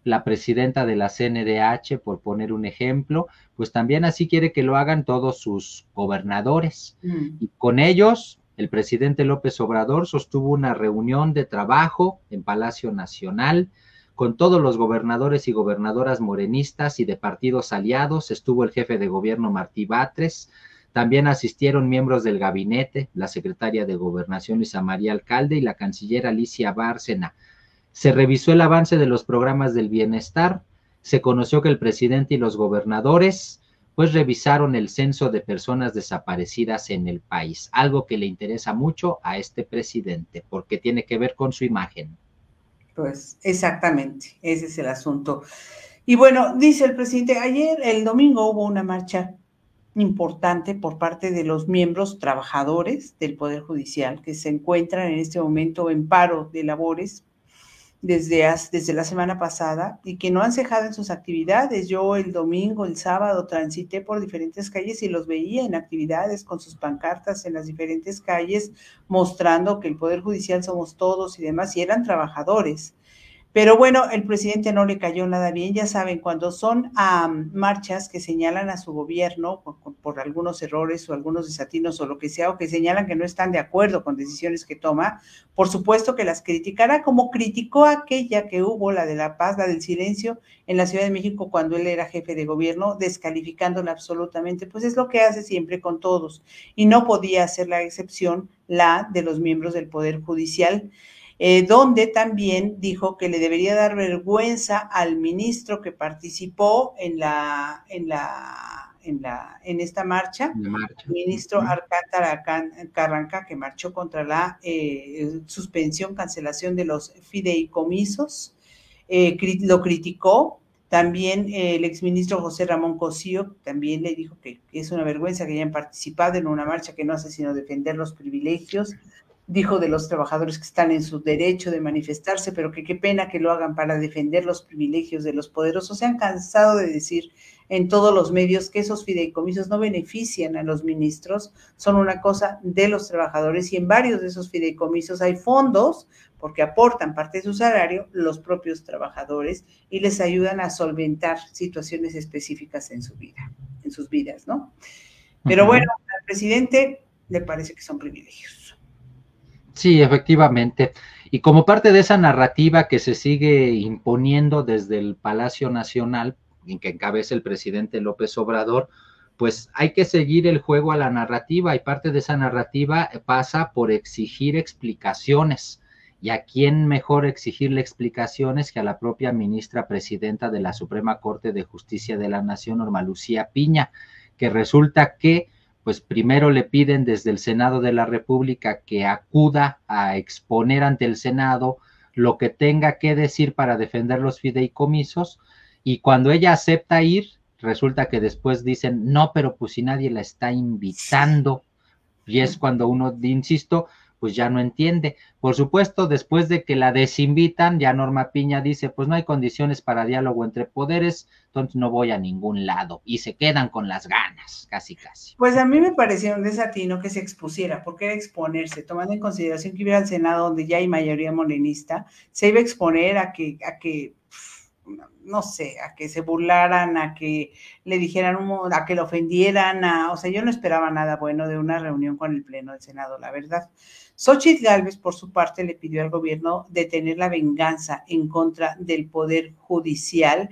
la presidenta de la CNDH, por poner un ejemplo, pues también así quiere que lo hagan todos sus gobernadores. Y con ellos, el presidente López Obrador sostuvo una reunión de trabajo en Palacio Nacional con todos los gobernadores y gobernadoras morenistas y de partidos aliados. Estuvo el jefe de gobierno Martí Batres. También asistieron miembros del gabinete, la secretaria de Gobernación Luisa María Alcalde y la canciller Alicia Bárcena. Se revisó el avance de los programas del bienestar, se conoció que el presidente y los gobernadores pues revisaron el censo de personas desaparecidas en el país, algo que le interesa mucho a este presidente porque tiene que ver con su imagen. Pues exactamente, ese es el asunto. Y bueno, dice el presidente, el domingo hubo una marcha importante por parte de los miembros trabajadores del Poder Judicial que se encuentran en este momento en paro de labores desde la semana pasada y que no han cejado en sus actividades. Yo el domingo, el sábado, transité por diferentes calles y los veía en actividades con sus pancartas en las diferentes calles, mostrando que el Poder Judicial somos todos y demás, y eran trabajadores. Pero bueno, el presidente no le cayó nada bien. Ya saben, cuando son marchas que señalan a su gobierno por algunos errores o algunos desatinos o lo que sea, o que señalan que no están de acuerdo con decisiones que toma, por supuesto que las criticará, como criticó aquella que hubo, la de la paz, la del silencio, en la Ciudad de México cuando él era jefe de gobierno, descalificándola absolutamente. Pues es lo que hace siempre con todos. Y no podía hacer la excepción la de los miembros del Poder Judicial, donde también dijo que le debería dar vergüenza al ministro que participó en esta marcha, el ministro Alcántara Carranca, que marchó contra la suspensión, cancelación de los fideicomisos, lo criticó. También el exministro José Ramón Cosío también le dijo que es una vergüenza que hayan participado en una marcha que no hace sino defender los privilegios. Dijo de los trabajadores que están en su derecho de manifestarse, pero que qué pena que lo hagan para defender los privilegios de los poderosos. Se han cansado de decir en todos los medios que esos fideicomisos no benefician a los ministros, son una cosa de los trabajadores, y en varios de esos fideicomisos hay fondos porque aportan parte de su salario los propios trabajadores y les ayudan a solventar situaciones específicas en su vida, en sus vidas, ¿no? Pero bueno, al presidente le parece que son privilegios. Sí, efectivamente. Y como parte de esa narrativa que se sigue imponiendo desde el Palacio Nacional, en que encabeza el presidente López Obrador, pues hay que seguir el juego a la narrativa, y parte de esa narrativa pasa por exigir explicaciones. ¿Y a quién mejor exigirle explicaciones que a la propia ministra presidenta de la Suprema Corte de Justicia de la Nación, Norma Lucía Piña, que resulta que pues primero le piden desde el Senado de la República que acuda a exponer ante el Senado lo que tenga que decir para defender los fideicomisos, y cuando ella acepta ir, resulta que después dicen, no, pero pues si nadie la está invitando, y es cuando uno, insisto, pues ya no entiende. Por supuesto, después de que la desinvitan, ya Norma Piña dice, pues no hay condiciones para diálogo entre poderes, entonces no voy a ningún lado, y se quedan con las ganas, casi casi. Pues a mí me pareció un desatino que se expusiera, porque era exponerse, tomando en consideración que iba al Senado donde ya hay mayoría morenista, se iba a exponer a que no sé, a que se burlaran, a que le dijeran, a que lo ofendieran, o sea, yo no esperaba nada bueno de una reunión con el Pleno del Senado, la verdad. Xóchitl Gálvez, por su parte, le pidió al gobierno detener la venganza en contra del Poder Judicial.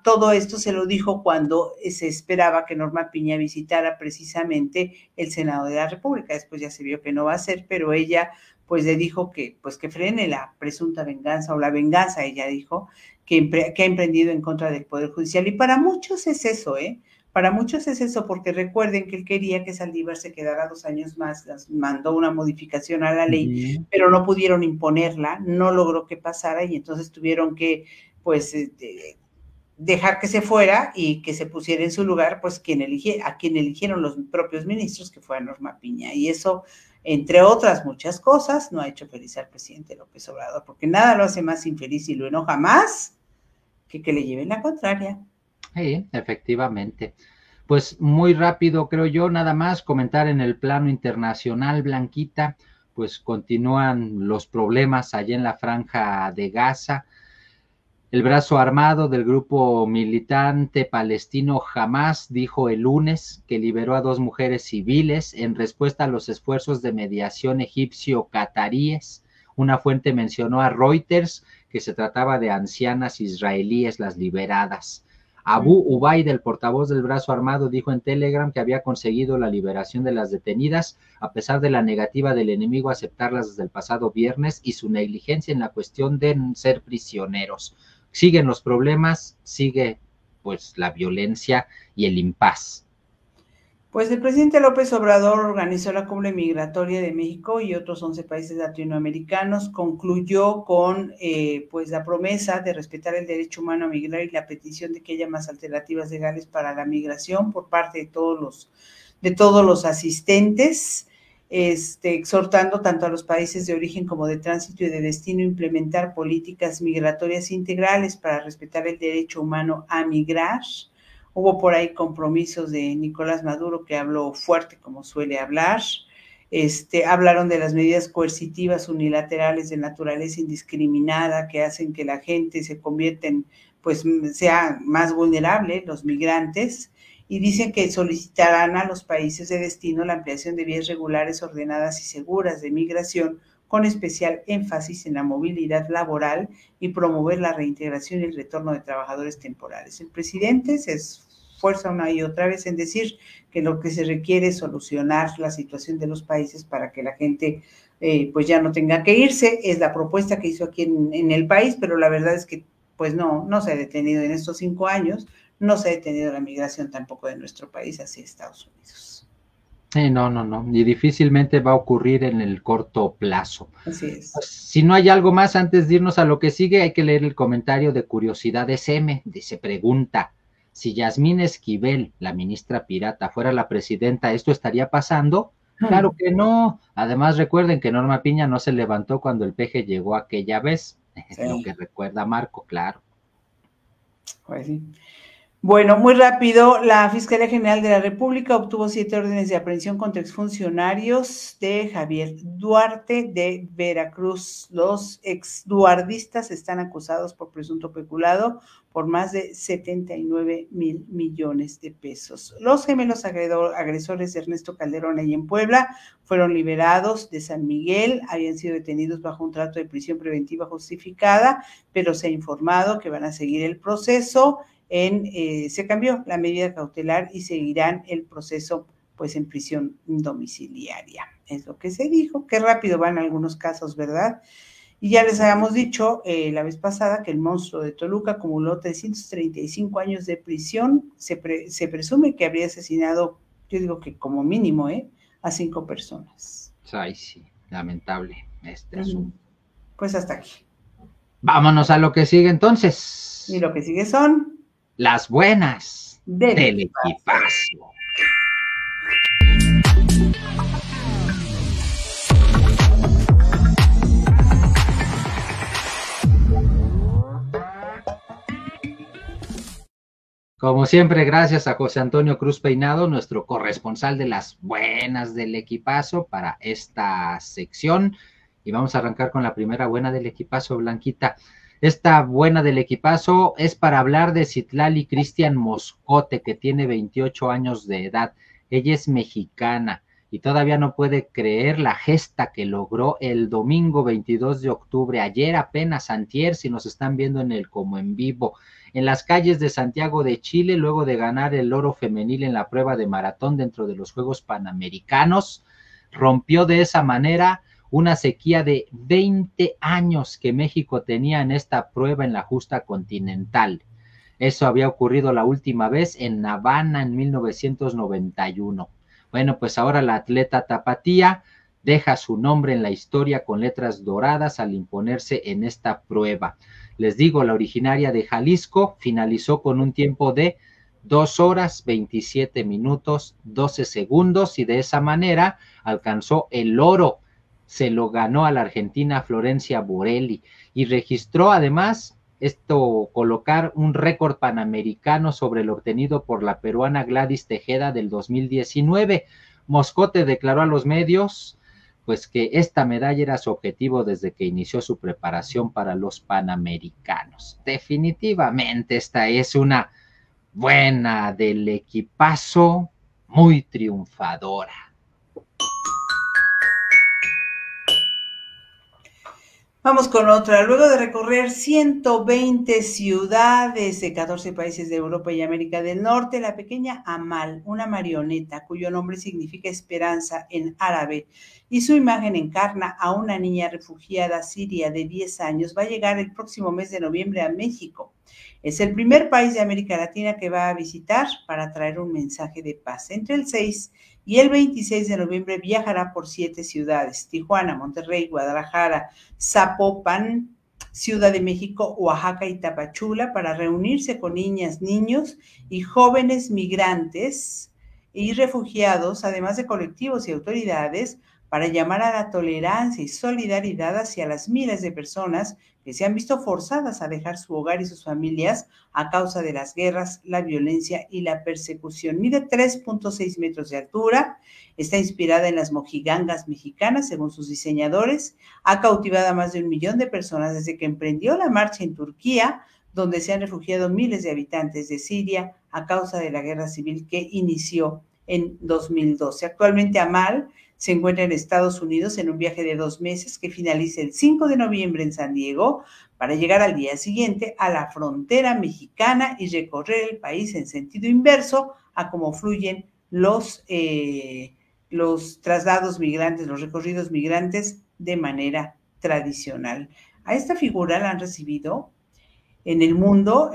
Todo esto se lo dijo cuando se esperaba que Norma Piña visitara precisamente el Senado de la República. Después ya se vio que no va a ser, pero ella pues le dijo que frene la presunta venganza, o la venganza, ella dijo, que ha emprendido en contra del Poder Judicial. Y para muchos es eso, para muchos es eso, porque recuerden que él quería que Saldívar se quedara 2 años más, mandó una modificación a la ley, pero no pudieron imponerla, no logró que pasara, y entonces tuvieron que, pues, dejar que se fuera y que se pusiera en su lugar, pues, a quien eligieron los propios ministros, que fue a Norma Piña. Y eso, entre otras muchas cosas, no ha hecho feliz al presidente López Obrador, porque nada lo hace más infeliz y lo enoja más que le lleven la contraria. Sí, efectivamente. Pues muy rápido, creo yo, nada más comentar en el plano internacional, Blanquita, pues continúan los problemas allá en la Franja de Gaza. El brazo armado del grupo militante palestino Hamás dijo el lunes que liberó a 2 mujeres civiles en respuesta a los esfuerzos de mediación egipcio-cataríes. Una fuente mencionó a Reuters que se trataba de ancianas israelíes las liberadas. Abu Ubaid, el portavoz del brazo armado, dijo en Telegram que había conseguido la liberación de las detenidas a pesar de la negativa del enemigo a aceptarlas desde el pasado viernes y su negligencia en la cuestión de ser prisioneros. Siguen los problemas, sigue pues la violencia y el impas. Pues el presidente López Obrador organizó la cumbre migratoria de México y otros 11 países latinoamericanos, concluyó con pues la promesa de respetar el derecho humano a migrar y la petición de que haya más alternativas legales para la migración por parte de todos los asistentes. exhortando tanto a los países de origen como de tránsito y de destino a implementar políticas migratorias integrales para respetar el derecho humano a migrar. Hubo por ahí compromisos de Nicolás Maduro, que habló fuerte como suele hablar. Hablaron de las medidas coercitivas unilaterales de naturaleza indiscriminada que hacen que la gente se convierta en, pues, sea más vulnerable, los migrantes, y dicen que solicitarán a los países de destino la ampliación de vías regulares, ordenadas y seguras de migración, con especial énfasis en la movilidad laboral y promover la reintegración y el retorno de trabajadores temporales. El presidente se esfuerza una y otra vez en decir que lo que se requiere es solucionar la situación de los países para que la gente pues ya no tenga que irse. Es la propuesta que hizo aquí en el país, pero la verdad es que pues no se ha detenido en estos 5 años, no se ha detenido la migración tampoco de nuestro país hacia Estados Unidos. No, y difícilmente va a ocurrir en el corto plazo. Así es. Pues, si no hay algo más antes de irnos a lo que sigue, hay que leer el comentario de Curiosidades M. Se pregunta, si Yasmín Esquivel, la ministra pirata, fuera la presidenta, ¿esto estaría pasando? Claro que no. Además, recuerden que Norma Piña no se levantó cuando el peje llegó aquella vez. Sí. Lo que recuerda Marco, claro. Pues sí. Bueno, muy rápido, la Fiscalía General de la República obtuvo 7 órdenes de aprehensión contra exfuncionarios de Javier Duarte de Veracruz. Los exduardistas están acusados por presunto peculado por más de 79,000 millones de pesos. Los gemelos agresores de Ernesto Calderón ahí en Puebla fueron liberados de San Miguel, habían sido detenidos bajo un trato de prisión preventiva justificada, pero se ha informado que van a seguir el proceso. Se cambió la medida cautelar y seguirán el proceso pues en prisión domiciliaria. Es lo que se dijo. Qué rápido van algunos casos, ¿verdad? Y ya les habíamos dicho la vez pasada que el monstruo de Toluca acumuló 335 años de prisión. Se presume que habría asesinado, yo digo que como mínimo, a 5 personas. Ay, sí, lamentable este asunto. Pues hasta aquí. Vámonos a lo que sigue entonces. Y lo que sigue son las buenas del equipazo. Como siempre, gracias a José Antonio Cruz Peinado, nuestro corresponsal de las buenas del equipazo para esta sección. Y vamos a arrancar con la primera buena del equipazo, Blanquita. Esta buena del equipazo es para hablar de Citlali Cristian Moscote, que tiene 28 años de edad. Ella es mexicana y todavía no puede creer la gesta que logró el domingo 22 de octubre, ayer apenas, antier, si nos están viendo como en vivo, en las calles de Santiago de Chile, luego de ganar el oro femenil en la prueba de maratón dentro de los Juegos Panamericanos. Rompió de esa manera una sequía de 20 años que México tenía en esta prueba en la justa continental. Eso había ocurrido la última vez en Habana en 1991. Bueno, pues ahora la atleta tapatía deja su nombre en la historia con letras doradas al imponerse en esta prueba. Les digo, la originaria de Jalisco finalizó con un tiempo de 2 horas, 27 minutos, 12 segundos y de esa manera alcanzó el oro. Se lo ganó a la argentina Florencia Borelli y registró además colocar un récord panamericano sobre el obtenido por la peruana Gladys Tejeda del 2019. Moscote declaró a los medios pues que esta medalla era su objetivo desde que inició su preparación para los Panamericanos. Definitivamente esta es una buena del equipazo, muy triunfadora. Vamos con otra. Luego de recorrer 120 ciudades de 14 países de Europa y América del Norte, la pequeña Amal, una marioneta cuyo nombre significa esperanza en árabe y su imagen encarna a una niña refugiada siria de 10 años, va a llegar el próximo mes de noviembre a México. Es el primer país de América Latina que va a visitar para traer un mensaje de paz. Entre el 6 y el 26 de noviembre viajará por 7 ciudades: Tijuana, Monterrey, Guadalajara, Zapopan, Ciudad de México, Oaxaca y Tapachula para reunirse con niñas, niños y jóvenes migrantes y refugiados, además de colectivos y autoridades, para llamar a la tolerancia y solidaridad hacia las miles de personas que se han visto forzadas a dejar su hogar y sus familias a causa de las guerras, la violencia y la persecución. Mide 3.6 metros de altura, está inspirada en las mojigangas mexicanas, según sus diseñadores, ha cautivado a más de 1 millón de personas desde que emprendió la marcha en Turquía, donde se han refugiado miles de habitantes de Siria a causa de la guerra civil que inició en 2012. Actualmente Amal se encuentra en Estados Unidos en un viaje de 2 meses que finaliza el 5 de noviembre en San Diego para llegar al día siguiente a la frontera mexicana y recorrer el país en sentido inverso a cómo fluyen los traslados migrantes, los recorridos migrantes de manera tradicional. A esta figura la han recibido en el mundo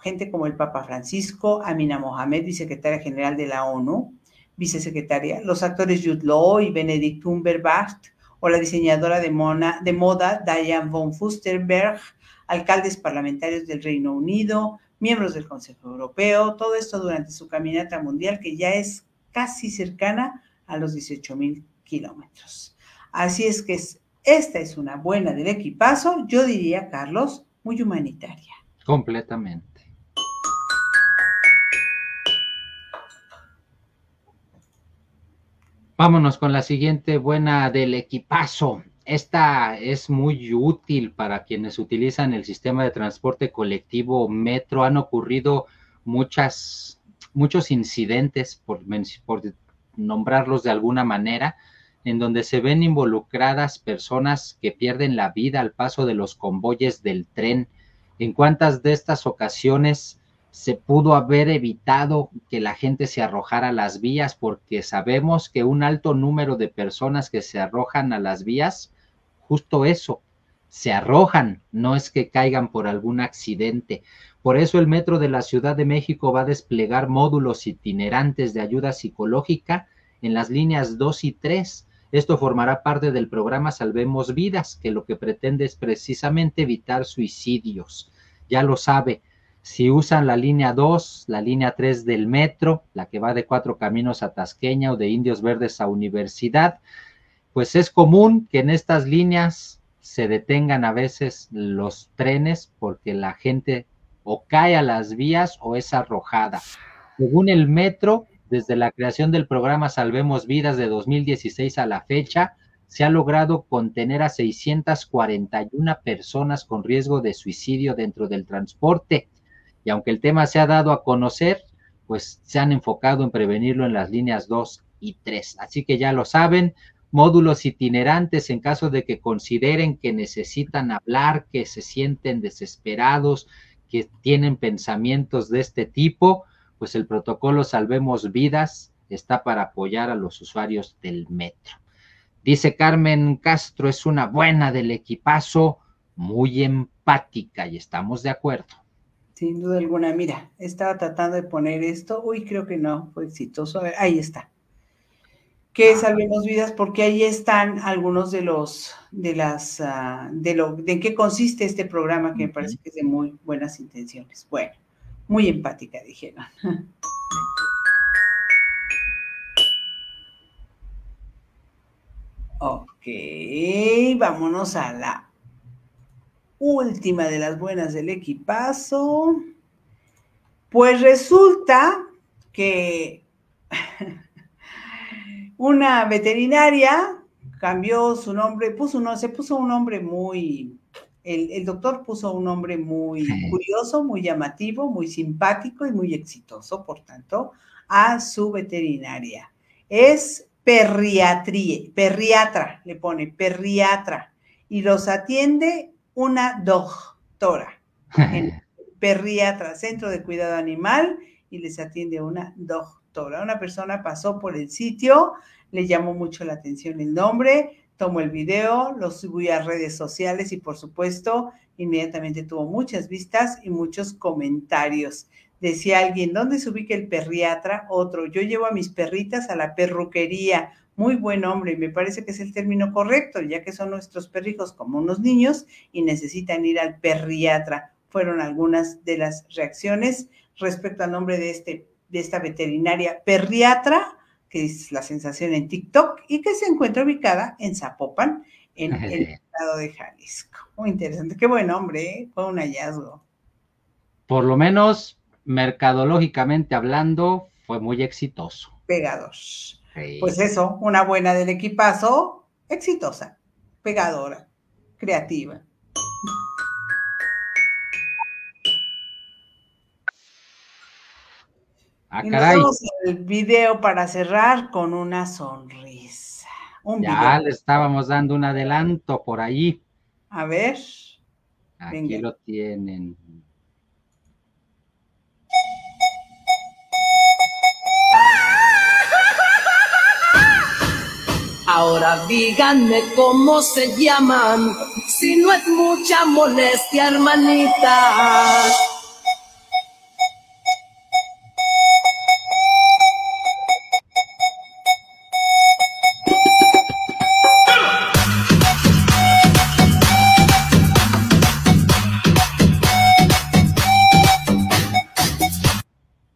gente como el Papa Francisco, Amina Mohamed, vicesecretaria general de la ONU, vicesecretaria, los actores Jude Law y Benedict Cumberbatch, o la diseñadora de moda Diane von Furstenberg, alcaldes parlamentarios del Reino Unido, miembros del Consejo Europeo, todo esto durante su caminata mundial que ya es casi cercana a los 18,000 kilómetros. Así es que esta es una buena del equipazo, yo diría, Carlos, muy humanitaria. Completamente. Vámonos con la siguiente buena del equipazo. Esta es muy útil para quienes utilizan el sistema de transporte colectivo metro. Han ocurrido muchos incidentes, por nombrarlos de alguna manera, en donde se ven involucradas personas que pierden la vida al paso de los convoyes del tren. ¿En cuántas de estas ocasiones se pudo haber evitado que la gente se arrojara a las vías? Porque sabemos que un alto número de personas que se arrojan a las vías, justo eso, se arrojan, no es que caigan por algún accidente. Por eso el Metro de la Ciudad de México va a desplegar módulos itinerantes de ayuda psicológica en las líneas 2 y 3. Esto formará parte del programa Salvemos Vidas, que lo que pretende es precisamente evitar suicidios. Ya lo sabe, si usan la línea 2, la línea 3 del metro, la que va de Cuatro Caminos a Tasqueña o de Indios Verdes a Universidad, pues es común que en estas líneas se detengan a veces los trenes porque la gente o cae a las vías o es arrojada. Según el metro, desde la creación del programa Salvemos Vidas de 2016 a la fecha, se ha logrado contener a 641 personas con riesgo de suicidio dentro del transporte. Y aunque el tema se ha dado a conocer, pues se han enfocado en prevenirlo en las líneas 2 y 3. Así que ya lo saben, módulos itinerantes en caso de que consideren que necesitan hablar, que se sienten desesperados, que tienen pensamientos de este tipo, pues el protocolo Salvemos Vidas está para apoyar a los usuarios del metro. Dice Carmen Castro, es una buena del equipazo, muy empática, y estamos de acuerdo. Sin duda alguna. Mira, estaba tratando de poner esto. Uy, creo que no, fue exitoso. A ver, ahí está. Que Salvemos Vidas, porque ahí están algunos de en qué consiste este programa, que me parece que es de muy buenas intenciones. Bueno, muy empática, dijeron. Ok, vámonos a la última de las buenas del equipazo. Pues resulta que una veterinaria cambió su nombre, se puso un nombre muy, el doctor puso un nombre muy curioso, muy llamativo, muy simpático y muy exitoso, por tanto, a su veterinaria. Es perriatra, le pone perriatra, y los atiende una doctora, en perriatra, Centro de Cuidado Animal, y les atiende una doctora. Una persona pasó por el sitio, le llamó mucho la atención el nombre, tomó el video, lo subió a redes sociales y, por supuesto, inmediatamente tuvo muchas vistas y muchos comentarios. Decía alguien, ¿dónde se ubica el perriatra? Otro, yo llevo a mis perritas a la perruquería. Muy buen hombre, y me parece que es el término correcto, ya que son nuestros perrijos como unos niños y necesitan ir al perriatra. Fueron algunas de las reacciones respecto al nombre de esta veterinaria perriatra, que es la sensación en TikTok y que se encuentra ubicada en Zapopan, en el estado de Jalisco. Muy interesante, qué buen nombre, ¿eh? Fue un hallazgo. Por lo menos, mercadológicamente hablando, fue muy exitoso. Pegador. Sí. Pues eso, una buena del equipazo, exitosa, pegadora, creativa. Ah, Y nos caray. vamos al video para cerrar con una sonrisa. Un Ya video. le estábamos dando un adelanto por ahí. A ver. Aquí Venga. lo tienen. Ahora díganme cómo se llaman, si no es mucha molestia, hermanita.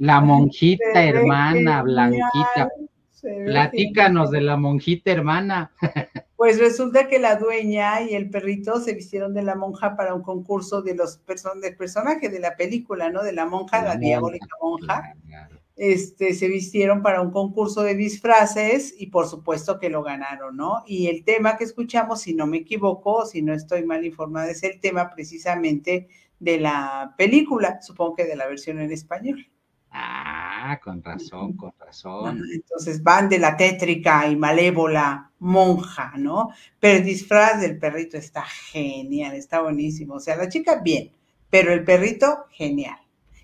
La monjita hermana, Genial, Blanquita. Platícanos de la monjita hermana. Pues resulta que la dueña y el perrito se vistieron de la monja para un concurso de los del personaje de la película, ¿no? De la monja, la diabólica monja. Claro. Se vistieron para un concurso de disfraces y por supuesto que lo ganaron, ¿no? Y el tema que escuchamos, si no me equivoco, si no estoy mal informada, es el tema precisamente de la película, supongo que de la versión en español. Ah, con razón, con razón. Entonces van de la tétrica y malévola monja, ¿no? Pero el disfraz del perrito está genial, está buenísimo. O sea, la chica bien, pero el perrito genial.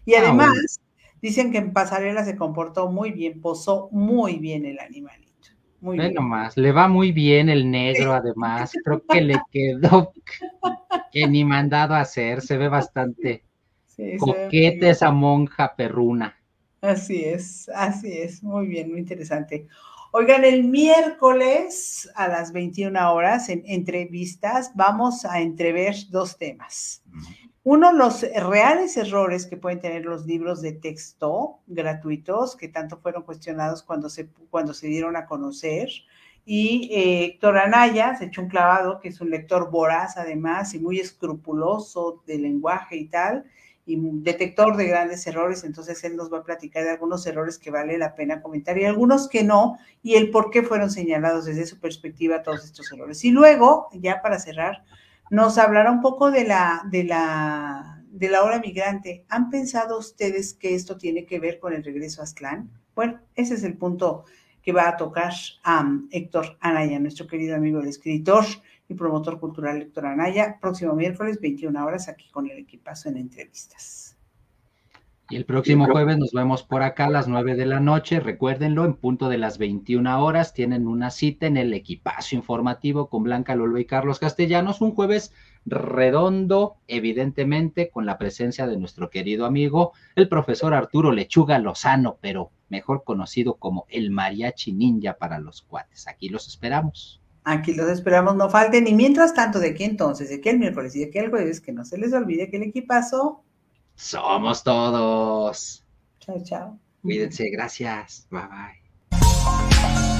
Y además, dicen que en pasarela se comportó muy bien, posó muy bien el animalito. Muy bien. Nomás, le va muy bien el negro, además. Creo que le quedó que ni mandado a hacer, se ve bastante coqueta esa monja perruna. Así es, muy bien, muy interesante. Oigan, el miércoles a las 21 horas en entrevistas vamos a entrever dos temas. Uno, los reales errores que pueden tener los libros de texto gratuitos, que tanto fueron cuestionados cuando se dieron a conocer. Y Héctor Anaya se echó un clavado, que es un lector voraz además y muy escrupuloso del lenguaje y tal, y detector de grandes errores, entonces él nos va a platicar de algunos errores que vale la pena comentar y algunos que no, y el por qué fueron señalados desde su perspectiva todos estos errores. Y luego, ya para cerrar, nos hablará un poco de la obra migrante. ¿Han pensado ustedes que esto tiene que ver con el regreso a Aztlán? Bueno, ese es el punto que va a tocar a Héctor Anaya, nuestro querido amigo el escritor y promotor cultural Héctor Anaya, próximo miércoles, 21 horas, aquí con el equipazo en entrevistas. Y el próximo jueves nos vemos por acá a las 9 de la noche, recuérdenlo, en punto de las 21 horas, tienen una cita en el equipazo informativo con Blanca Lolbe y Carlos Castellanos, un jueves redondo, evidentemente, con la presencia de nuestro querido amigo, el profesor Arturo Lechuga Lozano, pero mejor conocido como el mariachi ninja para los cuates. Aquí los esperamos. Aquí los esperamos, no falten. Y mientras tanto, de aquí entonces, de aquí el miércoles y de aquí el jueves, que no se les olvide que el equipazo somos todos. Chao, chao. Cuídense, gracias. Bye, bye.